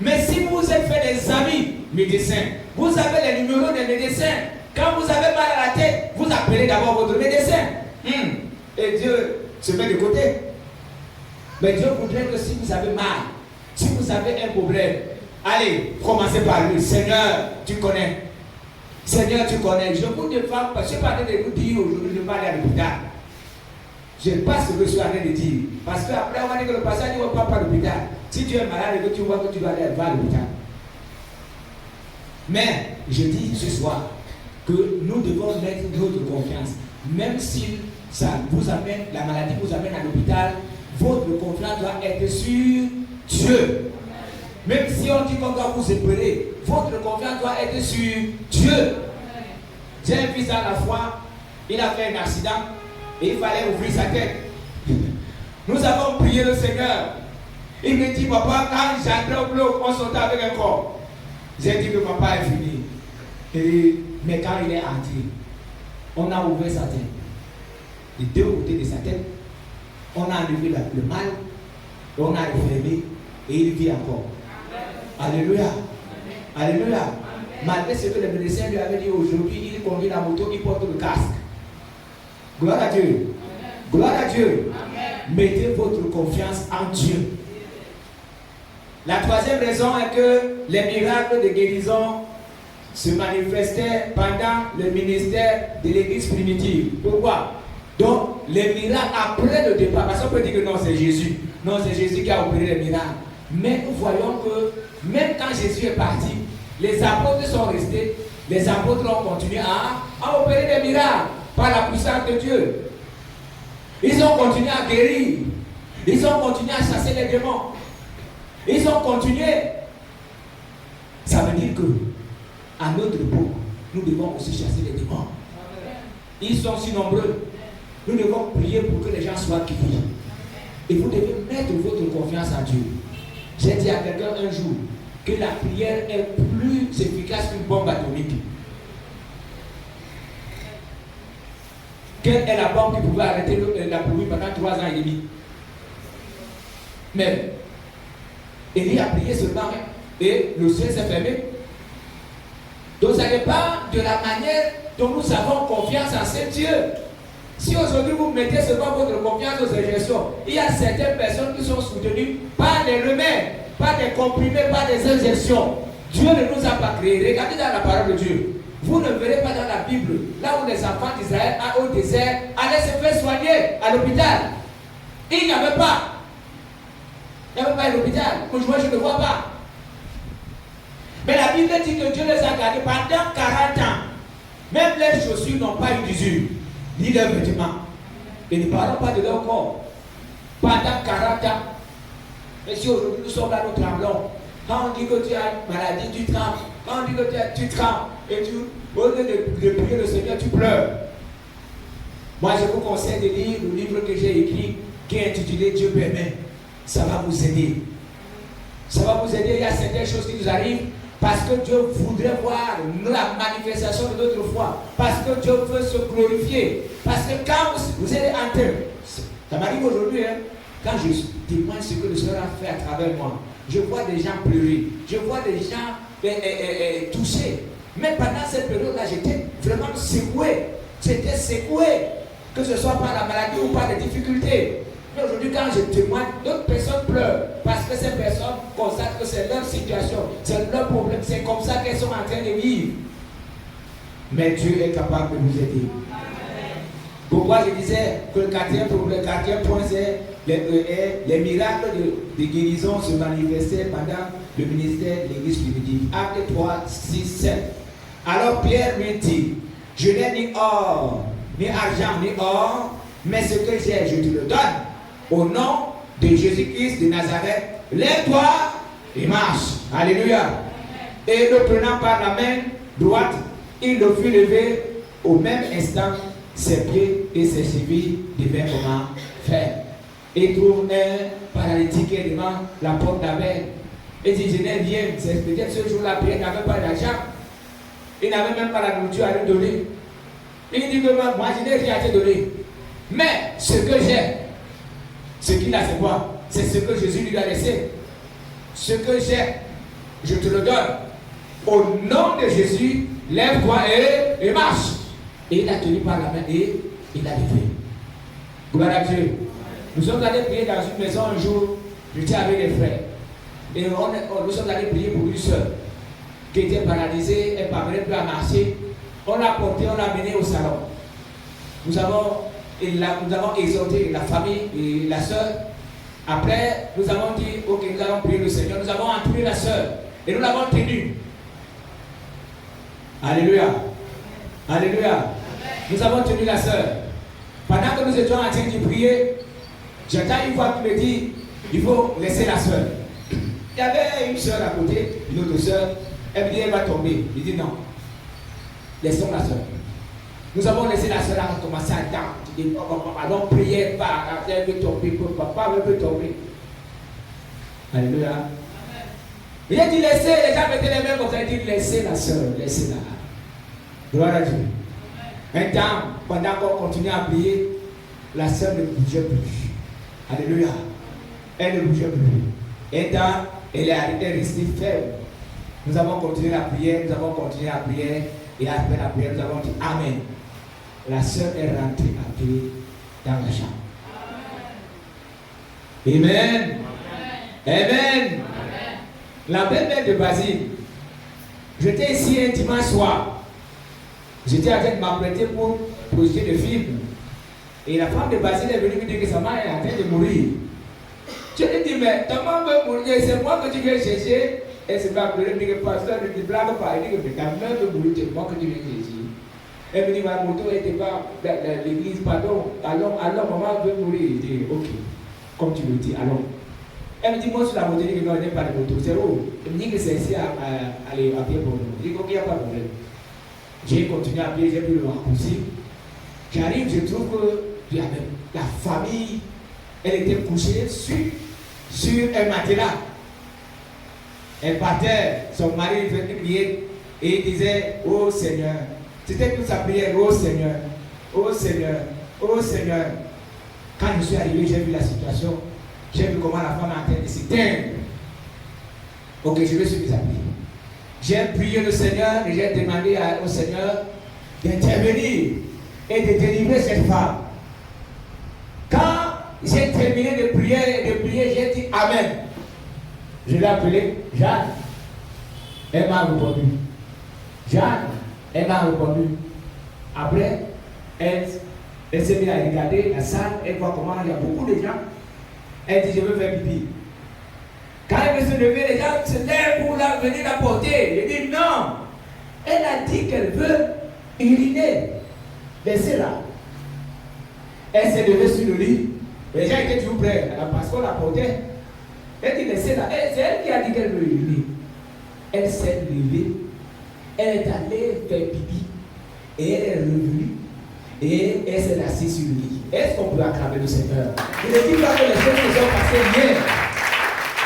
Mais si vous vous êtes fait des amis médecins, vous avez les numéros des médecins. Quand vous avez mal à la tête, vous appelez d'abord votre médecin. Et Dieu se met de côté. Mais Dieu voudrait que si vous avez mal, si vous avez un problème, allez, commencez par lui. Seigneur, tu connais. Seigneur, tu connais. Je vous défends parce que je suis pas en train de vous dire aujourd'hui de ne pas aller à l'hôpital. Je ne sais pas ce que je suis en train de dire. Parce qu'après, on va dire que le patient ne va pas à l'hôpital. Si tu es malade et que tu vois que tu dois aller à l'hôpital. Mais, je dis ce soir que nous devons mettre notre confiance. Même si ça vous amène, la maladie vous amène à l'hôpital, votre confiance doit être sur Dieu. Même si on dit qu'on doit vous séparer, votre confiance doit être sur Dieu. J'ai un fils à la fois, il a fait un accident et il fallait ouvrir sa tête. Nous avons prié le Seigneur. Il me dit, papa, quand j'entrais au bloc, on sautait avec un corps. J'ai dit que papa est fini. Mais quand il est entré, on a ouvert sa tête. Les deux côtés de sa tête, on a enlevé le mal, on a refermé et il vit encore. Alléluia. Alléluia. Malgré ce que le médecin lui avait dit aujourd'hui, il conduit la moto, il porte le casque. Gloire à Dieu. Gloire à Dieu. Mettez votre confiance en Dieu. La troisième raison est que les miracles de guérison se manifestaient pendant le ministère de l'église primitive. Pourquoi? Donc, les miracles après le départ, parce qu'on peut dire que non, c'est Jésus. Non, c'est Jésus qui a opéré les miracles. Mais nous voyons que même quand Jésus est parti, les apôtres sont restés, les apôtres ont continué à opérer des miracles par la puissance de Dieu. Ils ont continué à guérir. Ils ont continué à chasser les démons. Ils ont continué. Ça veut dire que à notre époque, nous devons aussi chasser les démons. Ils sont si nombreux. Nous devons prier pour que les gens soient guéris. Et vous devez mettre votre confiance en Dieu. J'ai dit à quelqu'un un jour que la prière est plus efficace qu'une bombe atomique. Quelle est la bombe qui pouvait arrêter la pluie pendant 3 ans et demi? Mais Élie a prié seulement et le ciel s'est fermé. Donc ça dépend de la manière dont nous avons confiance en ce Dieu. Si aujourd'hui vous mettez seulement votre confiance aux injections, il y a certaines personnes qui sont soutenues par des remèdes, par des comprimés, par des injections. Dieu ne nous a pas créés. Regardez dans la parole de Dieu. Vous ne verrez pas dans la Bible, là où les enfants d'Israël au désert allaient se faire soigner à l'hôpital. Il n'y avait pas. Il n'y avait pas à l'hôpital. Moi, je ne vois pas. Mais la Bible dit que Dieu les a gardés pendant 40 ans. Même les chaussures n'ont pas eu d'usure, ni leurs vêtements. Et ne parlons pas de leur corps. Pendant 40 ans. Et si aujourd'hui nous sommes là, nous tremblons. Quand on dit que tu as une maladie, tu trembles. Quand on dit que tu trembles. Et au lieu de prier le Seigneur, tu pleures. Moi, je vous conseille de lire le livre que j'ai écrit, qui est intitulé Dieu permet. Ça va vous aider. Ça va vous aider. Il y a certaines choses qui nous arrivent parce que Dieu voudrait voir la manifestation de notre foi. Parce que Dieu veut se glorifier. Parce que quand vous êtes en terre, ça m'arrive aujourd'hui, hein, quand je témoigne ce que le Seigneur a fait à travers moi, je vois des gens pleurer, je vois des gens touchés. Mais pendant cette période-là, j'étais vraiment secoué. J'étais secoué, que ce soit par la maladie ou par les difficultés. Mais aujourd'hui, quand je témoigne, d'autres personnes pleurent parce que ces personnes constatent que c'est leur situation, c'est leur problème, c'est comme ça qu'elles sont en train de vivre. Mais Dieu est capable de nous aider. Pourquoi je disais que le quatrième point, c'est les miracles de guérison se manifestaient pendant le ministère de l'Église primitive. Acte 3, 6, 7. Alors Pierre lui dit, je n'ai ni or, ni argent, ni or, mais ce que j'ai, je te le donne. Au nom de Jésus-Christ de Nazareth, lève-toi et marche. Alléluia. Et le prenant par la main droite, il le fit lever au même instant. Ses pieds et ses chevilles devaient comment faire. Et trouve un paralytique devant la porte d'Abel. Et dit, je n'ai rien. C'est peut-être ce jour-là, Pierre n'avait pas d'argent. Il n'avait même pas la nourriture à lui donner. Il dit que moi, je n'ai rien à te donner. Mais ce que j'ai, ce qu'il a, c'est quoi? C'est ce que Jésus lui a laissé. Ce que j'ai, je te le donne. Au nom de Jésus, lève-toi et marche. Et il a tenu par la main et il a levé. Gloire à Dieu. Nous sommes allés prier dans une maison un jour. J'étais avec des frères. Et nous sommes allés prier pour une soeur qui était paralysée, elle ne parvenait plus à marcher. On l'a portée, on l'a menée au salon. Nous avons exhorté la famille et la soeur. Après, nous avons dit, ok, nous allons prier le Seigneur. Nous avons entouré la soeur et nous l'avons tenue. Alléluia. Alléluia. Nous avons tenu la soeur. Pendant que nous étions en train de prier, j'entends une voix qui me dit, il faut laisser la soeur. Il y avait une soeur à côté, une autre soeur. Elle me dit, elle va tomber. Je dis non. Laissons la soeur. Nous avons laissé la soeur, elle a commencé à danser. Je dis, allons prier, elle veut tomber, papa veut tomber. Alléluia. Il a dit, laissez, les gens mettaient les mains comme ça, il dit, laissez la soeur, laissez-la. Gloire à Dieu. Un temps, pendant qu'on continuait à prier, la sœur ne bougeait plus. Alléluia. Elle ne bougeait plus. Un temps, elle est restée ferme. Nous avons continué la prière, et après la prière, nous avons dit Amen. La sœur est rentrée à pied dans la chambre. Amen. Amen. La belle-mère de Basile, j'étais ici un dimanche soir. J'étais en train de m'apprêter pour projeter le film. Et la femme de Basile est venue me dire que sa mère est en train de mourir. Je lui ai dit, mais ta maman veut mourir, c'est moi que tu viens chercher. Elle se met à pleurer, elle me dit que pasteur, ne te blague pas. Elle dit que ta mère veut mourir, c'est moi que tu viens chercher. Elle me dit, ma moto n'était pas dans l'église, pardon. Alors maman veut mourir. Je dis, ok, comme tu le dis, allons. Elle me dit, moi sur la moto, elle dit que non, elle n'est pas de moto. C'est où? Elle me dit que c'est ici à aller à pied pour nous. Je dis, ok, il n'y a pas de problème. J'ai continué à pied, j'ai pris le raccourci. J'arrive, je trouve que la famille, elle était couchée sur un matelas. Elle partait, son mari venait prier et il disait, oh Seigneur, c'était toute sa prière, oh Seigneur, oh Seigneur, oh Seigneur. Quand je suis arrivé, j'ai vu la situation, j'ai vu comment la femme est en train de s'éteindre. Ok, je me suis mis à prier. J'ai prié le Seigneur et j'ai demandé au Seigneur d'intervenir et de délivrer cette femme. Quand j'ai terminé de prier, j'ai dit Amen. Je l'ai appelée Jeanne. Elle m'a répondu. Jeanne, elle m'a répondu. Après, elle s'est mise à regarder la salle, elle voit comment il y a beaucoup de gens. Elle dit, je veux faire pipi. Quand elle veut se lever, les gens se lèvent pour venir la porter. Je dis non. Elle a dit qu'elle veut uriner. Laissez-la. Elle s'est levée sur le lit. Les gens étaient toujours prêts parce qu'on la portait. Elle dit, laissez là. C'est elle qui a dit qu'elle veut lever. Elle s'est levée. Elle est allée faire pipi. Et elle est revenue. Et elle s'est assise sur le lit. Est-ce qu'on peut acclamer le Seigneur? Je ne dis pas que les choses se sont passées bien.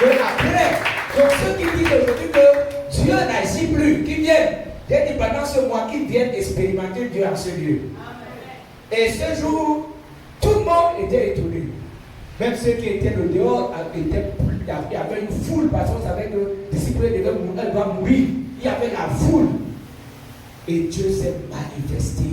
Que après, donc ceux qui disent aujourd'hui que Dieu n'agit plus, qui viennent, j'ai dit pendant ce mois, qui viennent expérimenter Dieu en ce lieu. Et ce jour, tout le monde était étonné. Même ceux qui étaient au dehors, il y avait une foule, parce qu'on savait que le disciple doit mourir. Il y avait la foule. Et Dieu s'est manifesté.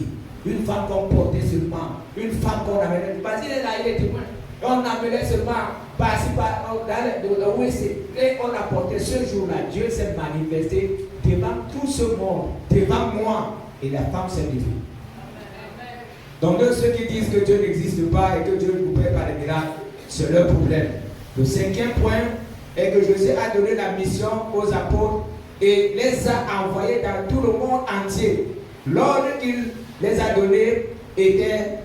Une femme qu'on portait seulement, une femme qu'on amenait. Parce qu'il est là, il est témoin. On amenait seulement, par-ci, par où et on a porté ce jour-là. Dieu s'est manifesté devant tout ce monde, devant moi. Et la femme s'est levée. Donc, ceux qui disent que Dieu n'existe pas et que Dieu ne vous paie pas les miracles, c'est leur problème. Le cinquième point est que Jésus a donné la mission aux apôtres et les a envoyés dans tout le monde entier. L'ordre qu'il les a donné était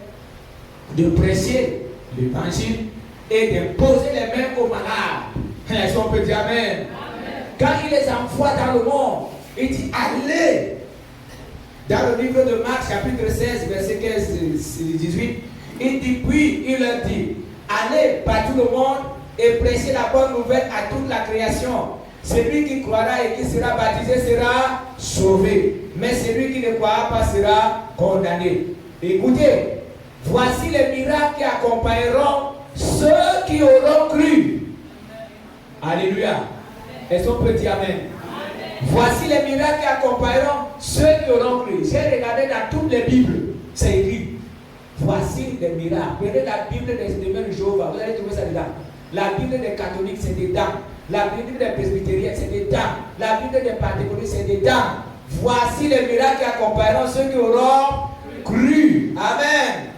de prêcher l'évangile et d'imposer les mains aux malades. Est-ce qu'on peut dire amen? Quand il les envoie dans le monde, il dit allez. Dans le livre de Marc, chapitre 16, verset 15 et 18, il dit, puis il leur dit, allez par tout le monde et prêchez la bonne nouvelle à toute la création. Celui qui croira et qui sera baptisé sera sauvé, mais celui qui ne croira pas sera condamné. Écoutez, voici les miracles qui accompagneront ceux qui auront cru. Alléluia. Est-ce qu'on peut dire amen? Voici les miracles qui accompagneront ceux qui auront cru. J'ai regardé dans toutes les Bibles, c'est écrit. Voici les miracles. Prenez la Bible des Témoins de Jéhovah, vous allez trouver ça dedans. La Bible des catholiques, c'est dedans. La Bible des presbytériens, c'est dedans. La Bible des pentecôtistes, c'est dedans. Voici les miracles qui accompagneront ceux qui auront cru. Amen.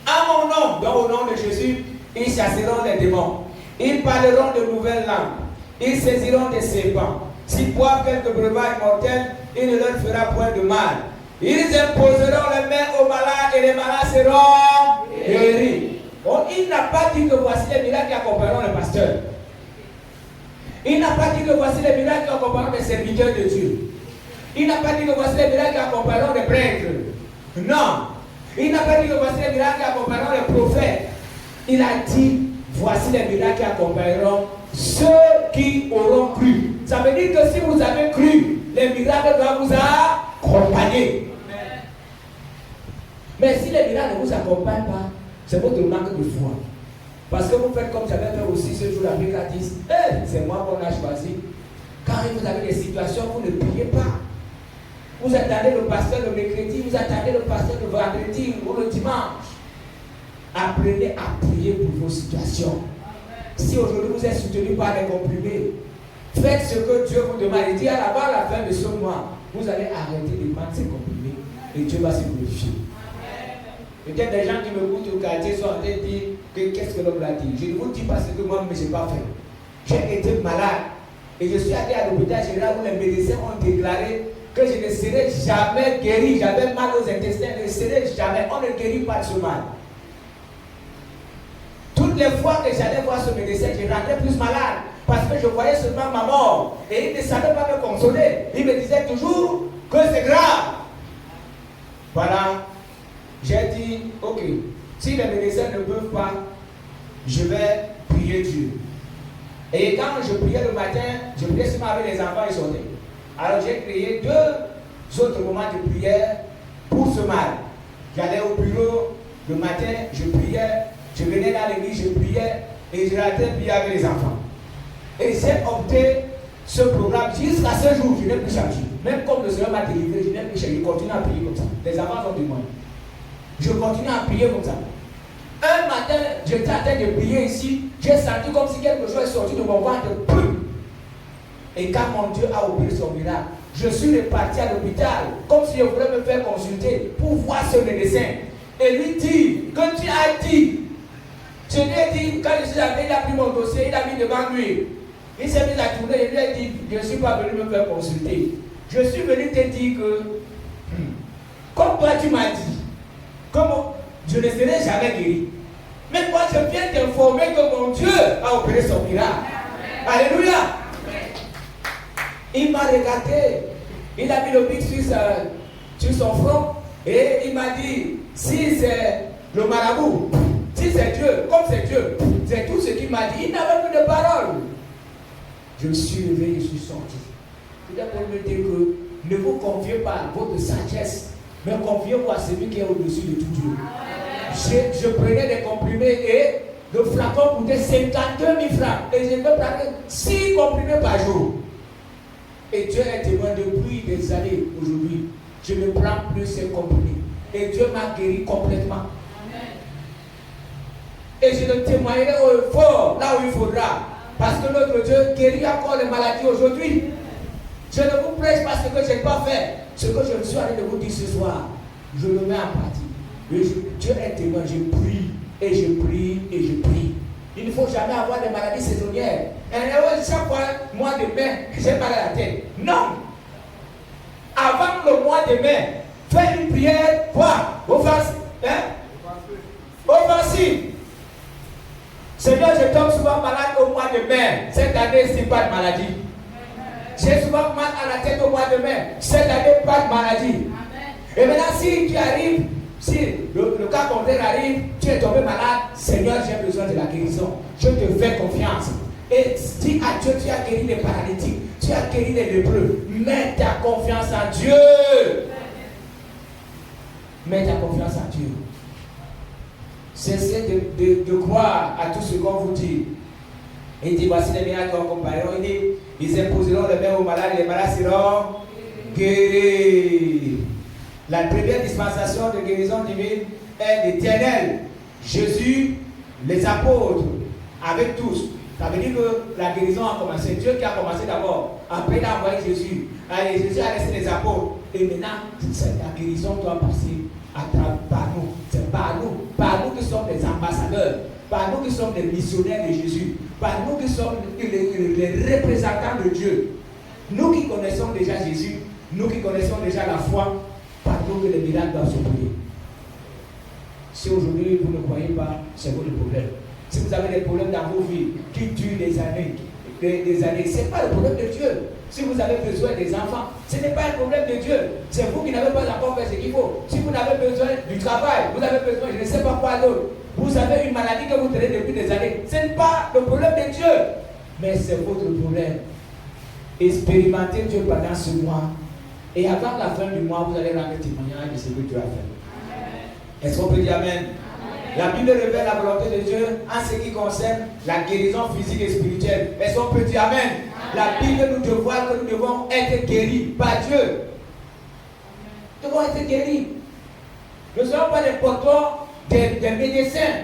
À mon nom, donc au nom de Jésus, ils chasseront les démons. Ils parleront de nouvelles langues. Ils saisiront des serpents. S'ils boivent quelques breuvages mortels, il ne leur fera point de mal. Ils imposeront les mains aux malades et les malades seront guéris. Bon, il n'a pas dit que voici les miracles qui accompagneront les pasteurs. Il n'a pas dit que voici les miracles qui accompagneront les serviteurs de Dieu. Il n'a pas dit que voici les miracles qui accompagneront les prêtres. Non. Il n'a pas dit que voici les miracles qui accompagneront les prophètes. Il a dit voici les miracles qui accompagneront ceux qui auront cru. Ça veut dire que si vous avez cru, les miracles doivent vous accompagner. Mais si les miracles ne vous accompagnent pas, c'est votre manque de foi. Parce que vous faites comme j'avais fait aussi ce jour avec la 10. C'est moi qu'on a choisi. Quand vous avez des situations, vous ne priez pas. Vous attendez le pasteur le mercredi, vous attendez le pasteur le vendredi ou le dimanche. Apprenez à prier pour vos situations. Si aujourd'hui vous êtes soutenu par les comprimés, faites ce que Dieu vous demande. Il dit à la fin de ce mois, vous allez arrêter de prendre ces comprimés et Dieu va se glorifier. Peut-être des gens qui me écoutent au quartier sont en train de dire que qu'est-ce que l'homme l'a dit. Je ne vous dis pas ce que moi, mais je n'ai pas fait. J'ai été malade et je suis allé à l'hôpital général où les médecins ont déclaré que je ne serai jamais guéri. J'avais mal aux intestins, je ne serai jamais. On ne guérit pas de ce mal. Toutes les fois que j'allais voir ce médecin, je rentrais plus malade parce que je voyais seulement ma mort. Et il ne savait pas me consoler. Il me disait toujours que c'est grave. Voilà. J'ai dit, ok, si les médecins ne peuvent pas, je vais prier Dieu. Et quand je priais le matin, je priais seulement avec les enfants, ils sortaient. Alors j'ai créé 2 autres moments de prière pour ce mal. J'allais au bureau le matin, je priais, je venais dans l'église, je priais et je rentrais prier avec les enfants. Et j'ai opté ce programme jusqu'à ce jour, je n'ai plus changé. Même comme le Seigneur m'a délivré, je n'ai plus changé. Je continue à prier comme ça. Les enfants sont témoins. Je continue à prier comme ça. Un matin, j'étais en train de prier ici, j'ai senti comme si quelque chose est sorti de mon ventre. Et quand mon Dieu a opéré son miracle, je suis reparti à l'hôpital, comme si je voulais me faire consulter pour voir ce médecin. Et lui dit, que tu as dit, je lui ai dit, quand je suis arrivé, il a pris mon dossier, il a mis devant lui. Il s'est mis à tourner, il lui a dit, je ne suis pas venu me faire consulter. Je suis venu te dire que, comme toi tu m'as dit, comme je je ne serai jamais guéri. Mais moi, je viens t'informer que mon Dieu a opéré son miracle. Alléluia. Il m'a regardé. Il a mis le pic sur son front. Et il m'a dit, si c'est le marabout, si c'est Dieu, comme c'est Dieu, c'est tout ce qu'il m'a dit. Il n'avait plus de parole. Je me suis levé, je suis sorti. C'est pour me dire que ne vous confiez pas à votre sagesse, mais confiez-vous à celui qui est au-dessus de tout Dieu. Je prenais des comprimés et le flacon coûtait 52 000 francs. Et je me prenais 6 comprimés par jour. Et Dieu est témoin depuis des années aujourd'hui. Je ne prends plus ces comprimés. Et Dieu m'a guéri complètement. Et je le témoignerai au fort, là où il faudra. Parce que notre Dieu guérit encore les maladies aujourd'hui. Je ne vous prêche pas ce que je n'ai pas fait. Ce que je suis allé de vous dire ce soir, je le mets en pratique. Dieu est témoin, je prie, et je prie, et je prie. Il ne faut jamais avoir des maladies saisonnières. Et chaque fois, mois de mai, j'ai mal à la tête. Non! Avant le mois de mai, fais une prière, quoi? Offensive. Seigneur, je tombe souvent malade au mois de mai. Cette année, c'est pas de maladie. J'ai souvent mal à la tête au mois de mai. Cette année, pas de maladie. Et maintenant, si tu arrives, si le cas contraire arrive, tu es tombé malade, Seigneur, j'ai besoin de la guérison. Je te fais confiance. Et dis à Dieu, tu as guéri les paralytiques, tu as guéri les lépreux. Mets ta confiance en Dieu. Mets ta confiance en Dieu. Cessez de croire à tout ce qu'on vous dit. Il dit, voici les miracles en compagnon. Il dit, ils imposeront les mains aux malades et les malades seront guéris. La première dispensation de guérison divine est l'éternel. Jésus, les apôtres, avec tous. Ça veut dire que la guérison a commencé. Dieu qui a commencé d'abord. Après, il a envoyé Jésus. Allez, Jésus a laissé les apôtres. Et maintenant, la guérison doit passer par nous. C'est par nous qui sommes les ambassadeurs. Par nous qui sommes les missionnaires de Jésus. Par nous qui sommes les représentants de Dieu. Nous qui connaissons déjà Jésus. Nous qui connaissons déjà la foi. Par nous que les miracles doivent se produire. Si aujourd'hui vous ne croyez pas, c'est votre problème. Si vous avez des problèmes dans vos vies qui durent des années, ce n'est pas le problème de Dieu. Si vous avez besoin des enfants, ce n'est pas un problème de Dieu. C'est vous qui n'avez pas encore fait ce qu'il faut. Si vous avez besoin du travail, vous avez besoin, je ne sais pas quoi d'autre. Vous avez une maladie que vous tenez depuis des années. Ce n'est pas le problème de Dieu, mais c'est votre problème. Expérimentez Dieu pendant ce mois. Et avant la fin du mois, vous allez rendre témoignage de ce que Dieu a fait. Est-ce qu'on peut dire Amen? La Bible révèle la volonté de Dieu en ce qui concerne la guérison physique et spirituelle. Est-ce qu'on peut dire Amen? La Bible nous dévoile que nous devons être guéris par Dieu. Nous devons être guéris. Nous ne sommes pas les porteurs des médecins.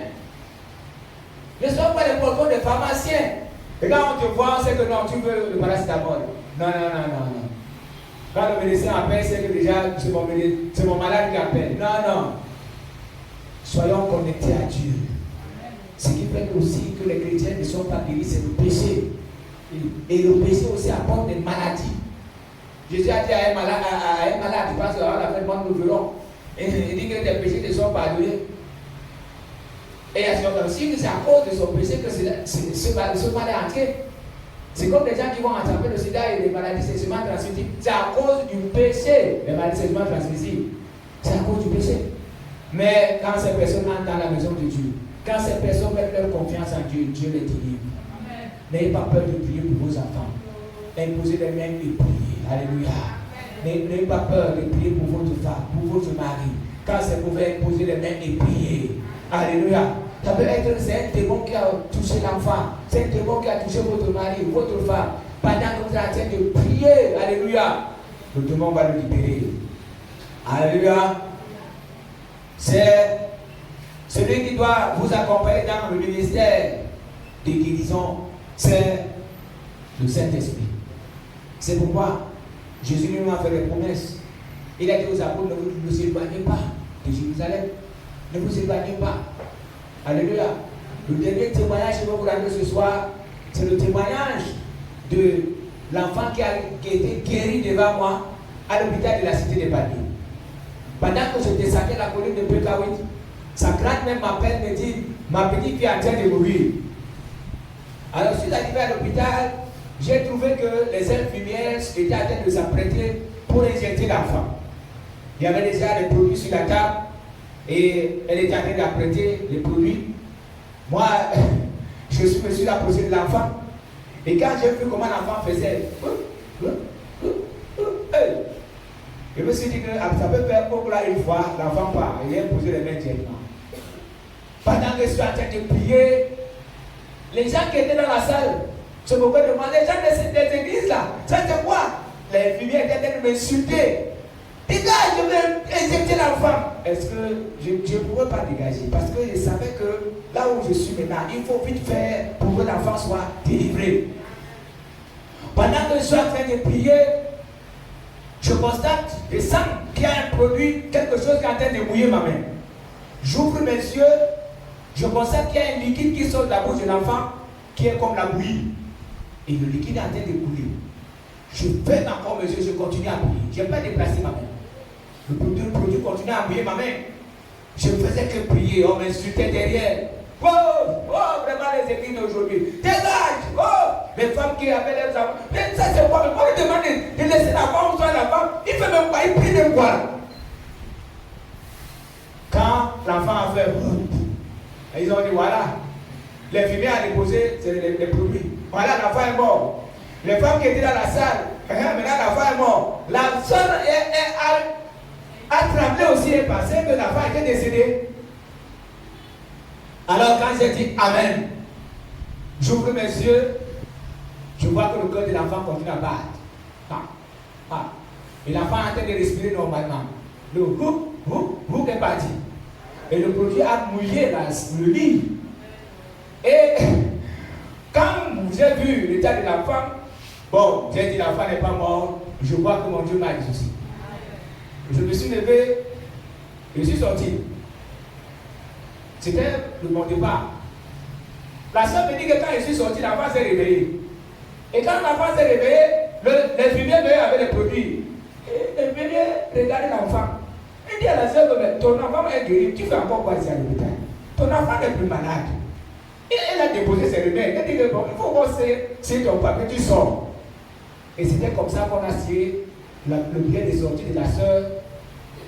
Nous ne sommes pas les porteurs des pharmaciens. Et quand on te voit, on sait que non, tu veux le paracétamol. Non. Quand le médecin appelle, c'est que déjà c'est mon malade qui appelle. Non. Soyons connectés à Dieu. Ce qui fait aussi que les chrétiens ne sont pas guéris, c'est le péché. Et le péché aussi apporte des maladies. Jésus a dit à un malade, je pense qu'à la fin du mois nous verrons. Et il dit que tes péchés te sont pardonnés. Et il y a aussi que c'est à cause de son péché que ce mal est entré. C'est comme les gens qui vont attraper le sida et les maladies sexuellement transmissibles. C'est à cause du péché, les maladies sexuellement transmissibles. C'est à cause du péché. Mais quand ces personnes entrent dans la maison de Dieu, quand ces personnes mettent leur confiance en Dieu, Dieu les délivre. N'ayez pas peur de prier pour vos enfants. Imposez les mains et priez. Alléluia. N'ayez pas peur de prier pour votre femme, pour votre mari. Quand c'est mauvais, imposez les mains et priez. Alléluia. Ça peut être c'est un démon qui a touché l'enfant. C'est un démon qui a touché votre mari, votre femme. Pendant que vous êtes en train de prier. Alléluia. Le démon va le libérer. Alléluia. C'est celui qui doit vous accompagner dans le ministère de guérison, c'est le Saint-Esprit. C'est pourquoi Jésus lui a fait des promesses. Il a dit aux apôtres, ne vous éloignez pas de Jérusalem. Ne vous éloignez pas. Alléluia. Le dernier témoignage que je vais vous rendre ce soir, c'est le témoignage de l'enfant qui a été guéri devant moi à l'hôpital de la cité des Palmiers. Pendant que je descendais la colline de Pékawit, Sa grand-mère m'appelle, me dit, ma petite fille est en train de mourir. Alors, je suis arrivé à l'hôpital, j'ai trouvé que les infirmières étaient en train de s'apprêter pour injecter l'enfant. Il y avait déjà des produits sur la table et elle était en train d'apprêter les produits. Moi, je me suis approché de l'enfant et quand j'ai vu comment l'enfant faisait, je me suis dit que ça peut faire beaucoup là une fois, l'enfant part et il a posé les mains directement. Pendant que je suis en train de prier, les gens qui étaient dans la salle se moquaient de moi. Les gens des églises là, ça c'est quoi? Les infirmières étaient en train de m'insulter. Dégage, je vais injecter l'enfant. Est-ce que je ne pouvais pas dégager? Parce que je savais que là où je suis maintenant, il faut vite faire pour que l'enfant soit délivré. Pendant que je suis en train de prier, je constate, je sens qu'il y a un produit, quelque chose qui est en train de mouiller ma main. J'ouvre mes yeux, je constate qu'il y a un liquide qui sort de la bouche de l'enfant qui est comme la bouillie. Et le liquide est en train de couler. Je ferme encore mes yeux, je continue à prier. Je n'ai pas déplacé ma main. Le produit continuait à mouiller ma main. Je ne faisais que prier, on m'insultait derrière. Oh, oh, vraiment les églises d'aujourd'hui. Dégage! Oh! Les femmes qui avaient leurs enfants. Mais ça c'est quoi? Mais quand on demande de laisser la femme ou soit la femme, il ne fait même pas, il prie de quoi? Quand l'enfant a fait, ils ont dit voilà, l'infirmière a déposé les produits. Voilà, l'enfant est mort. Les femmes qui étaient dans la salle, maintenant l'enfant est mort. La soeur a tremblé aussi et pensé que l'enfant était décédé. Alors quand j'ai dit Amen, j'ouvre mes yeux, je vois que le cœur de l'enfant continue à battre. Et l'enfant est en train de respirer normalement. Le groupe est parti. Et le produit a mouillé le lit. Et quand j'ai vu l'état de l'enfant, bon, j'ai dit l'enfant n'est pas mort, je vois que mon Dieu m'a exaucé. Je me suis levé, je suis sorti. C'était mon départ. La soeur me dit que quand je suis sorti, l'enfant s'est réveillé. Et quand l'enfant s'est réveillé, l'infirmière venait avec les produits. Et l'infirmière regardait l'enfant. Il dit à la soeur, ton enfant est guéri, tu fais encore quoi ici à l'hôpital? Ton enfant n'est plus malade. Et elle a déposé ses remèdes. Elle dit que bon, il faut voir si ton papier, tu sors. Et c'était comme ça qu'on a signé le billet de sortie de la soeur.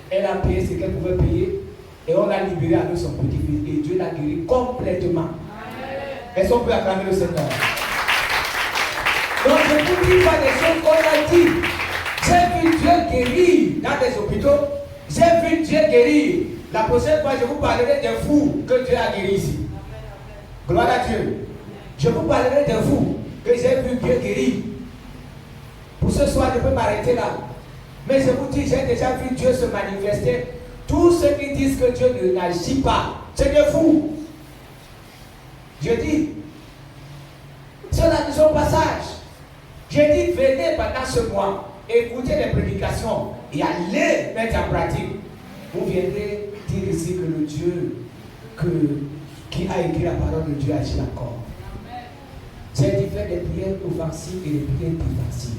Elle a payé ce qu'elle pouvait payer. Et on l'a libéré avec son petit-fils. Et Dieu l'a guéri complètement. Est-ce qu'on peut acclamer le Seigneur? Donc je vous dis pas des choses qu'on a dit. J'ai vu Dieu guérir dans des hôpitaux. J'ai vu Dieu guérir. La prochaine fois, je vous parlerai des fous que Dieu a guéris ici. Gloire à Dieu. Je vous parlerai des fous que j'ai vu Dieu guérir. Pour ce soir, je peux m'arrêter là. Mais je vous dis, j'ai déjà vu Dieu se manifester. Tous ceux qui disent que Dieu n'agit pas, c'est des fous. Je dis, ceux-là ne sont pas sages. Je dis, venez pendant ce mois, écoutez les prédications et allez mettre en pratique. Vous viendrez dire ici que le Dieu qui a écrit la parole de Dieu agit encore. J'ai dit faire des prières offensives et des prières défensives.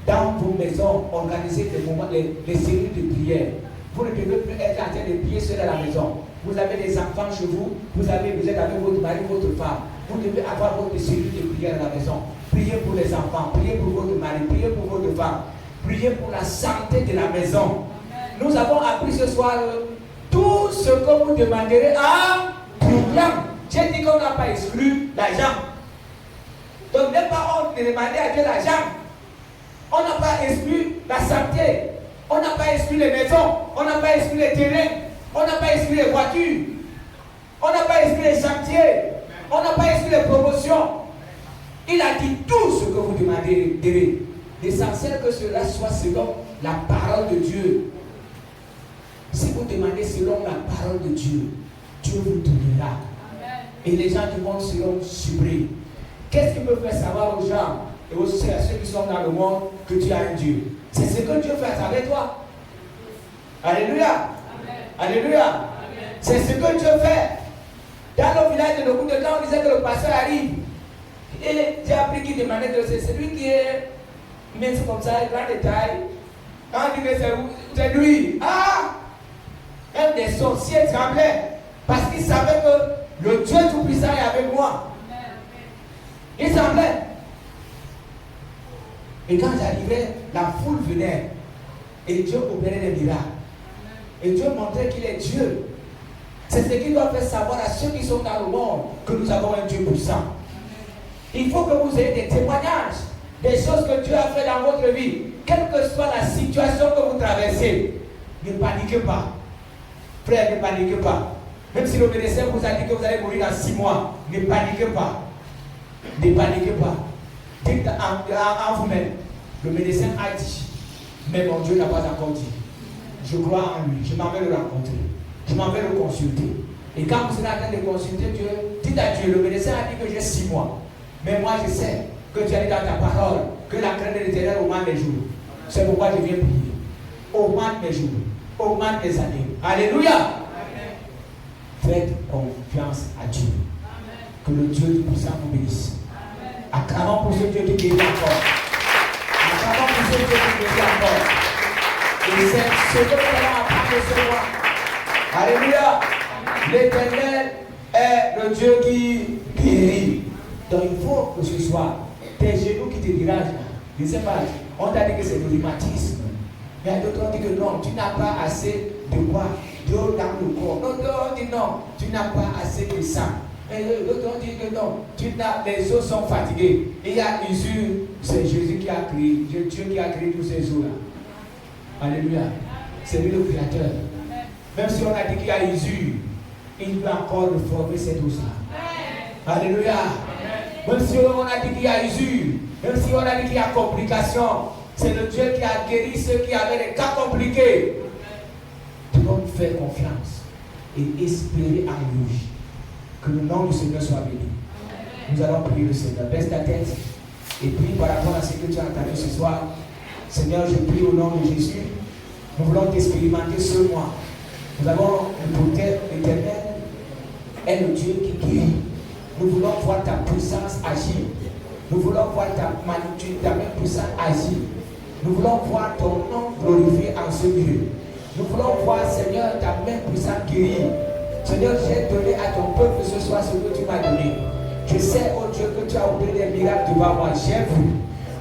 Dans vos maisons, organisez des moments, les séries de prières. Vous ne devez plus être en train de prier seul à la maison. Vous avez des enfants chez vous, vous êtes avec votre mari, votre femme. Vous devez avoir votre série de prières à la maison. Priez pour les enfants, priez pour votre mari, priez pour votre femme. Priez pour la santé de la maison. Nous avons appris ce soir tout ce que vous demanderez en priant. J'ai dit qu'on n'a pas exclu l'argent. Donc n'est pas honte de demander à Dieu l'argent. On n'a pas exclu la santé. On n'a pas exclu les maisons. On n'a pas exclu les terrains. On n'a pas exclu les voitures. On n'a pas exclu les chantiers. On n'a pas exclu les promotions. Il a dit tout ce que vous demandez. L'essentiel que cela soit selon la parole de Dieu. Si vous demandez selon la parole de Dieu, Dieu vous donnera. Et les gens du monde seront surpris. Qu'est-ce qui peut faire savoir aux gens et aussi à ceux qui sont dans le monde que tu as un Dieu? C'est ce que Dieu fait à travers toi. Alléluia. Alléluia. C'est ce que Dieu fait. Dans le village de beaucoup de temps, on disait que le pasteur arrive. Et j'ai appris qu'il demandait que c'est celui qui est mince comme ça, grand détail. Quand on dit que c'est lui, même des sorciers tremblaient. Parce qu'il savait que le Dieu Tout-Puissant est avec moi. Il semblait. Et quand j'arrivais, la foule venait. Et Dieu opérait des miracles. Et Dieu montrait qu'il est Dieu. C'est ce qu'il doit faire savoir à ceux qui sont dans le monde que nous avons un Dieu puissant. Il faut que vous ayez des témoignages, des choses que Dieu a fait dans votre vie. Quelle que soit la situation que vous traversez, ne paniquez pas. Frère, ne paniquez pas. Même si le médecin vous a dit que vous allez mourir dans 6 mois, ne paniquez pas. Ne paniquez pas. Dites en vous-même, le médecin a dit, mais mon Dieu n'a pas encore dit. Je crois en lui, je m'en vais le rencontrer, je m'en vais le consulter. Et quand vous êtes en train de consulter Dieu, dites à Dieu, le médecin a dit que j'ai 6 mois. Mais moi je sais que tu as dit dans ta parole que la crainte de l'Éternel augmente mes jours. C'est pourquoi je viens prier. Augmente mes jours, augmente mes années. Alléluia. Amen. Faites confiance à Dieu. Amen. Que le Dieu Tout-Puissant vous bénisse. Acclamons pour ce Dieu qui guérit encore. Acclamons pour ce Dieu qui guérit encore. Et c'est ce que nous allons apprendre ce mois. Alléluia. L'Éternel est le Dieu qui guérit. Donc il faut que ce soit tes genoux qui te dirigent. Je ne sais pas, on t'a dit que c'est le rhumatisme. Mais d'autres ont dit que non, tu n'as pas assez de quoi d'eau dans le corps. D'autres ont dit non, tu n'as pas assez de sang. Et d'autres ont dit que non, les os sont fatigués. Il y a usure, c'est Jésus qui a créé, Dieu qui a créé tous ces os-là. Alléluia. C'est lui le créateur. Même si on a dit qu'il y a usure, il peut encore reformer cet os-là. Alléluia. Même si on a dit qu'il y a usure, même si on a dit qu'il y a complications, c'est le Dieu qui a guéri ceux qui avaient des cas compliqués. Nous devons faire confiance et espérer en lui. Que le nom du Seigneur soit béni. Nous allons prier le Seigneur. Baisse ta tête et prie par rapport à ce que tu as entendu ce soir. Seigneur, je prie au nom de Jésus. Nous voulons t'expérimenter ce mois. Nous avons le protecteur éternel et le Dieu qui guérit. Nous voulons voir ta puissance agir. Nous voulons voir ta main puissante agir. Nous voulons voir ton nom glorifié en ce lieu. Nous voulons voir, Seigneur, ta main puissante guérir. Seigneur, j'ai donné à ton peuple ce soir ce que tu m'as donné. Je sais, oh Dieu, que tu as opéré des miracles devant moi. J'ai vu.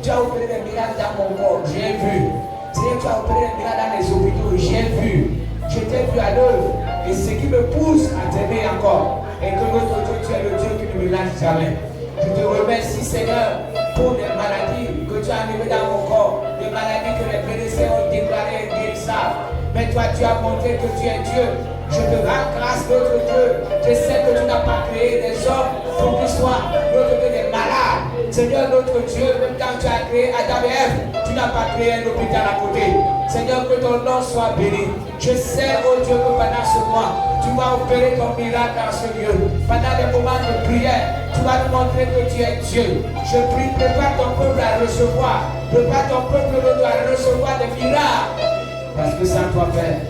Tu as opéré des miracles dans mon corps. J'ai vu. Seigneur, tu as opéré des miracles dans les hôpitaux. J'ai vu. Je t'ai vu à l'œuvre. Et ce qui me pousse à t'aimer encore. Et que notre Dieu, tu es le Dieu qui ne me lâche jamais. Je te remercie, Seigneur, pour des maladies que tu as enlevées dans mon corps. Des maladies que les médecins ont déclarées guérissables. Mais toi, tu as montré que tu es Dieu. Je te rends grâce, notre Dieu. Je sais que tu n'as pas créé des hommes pour qu'ils soient notre Dieu des malades. Seigneur, notre Dieu, même quand tu as créé Adam et Ève, tu n'as pas créé un hôpital à côté. Seigneur, que ton nom soit béni. Je sais, oh Dieu, que pendant ce mois, tu vas opérer ton miracle dans ce lieu. Pendant les moments de prière, tu vas nous montrer que tu es Dieu. Je prie, prépare ton peuple à recevoir. Prépare ton peuple à recevoir des miracles. Parce que sans toi, Père,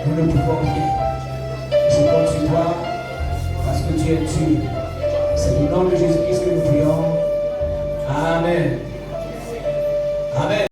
nous ne pouvons rien. Je compte sur toi parce que tu es Dieu. C'est au nom de Jésus-Christ que nous prions. Amen. Amen.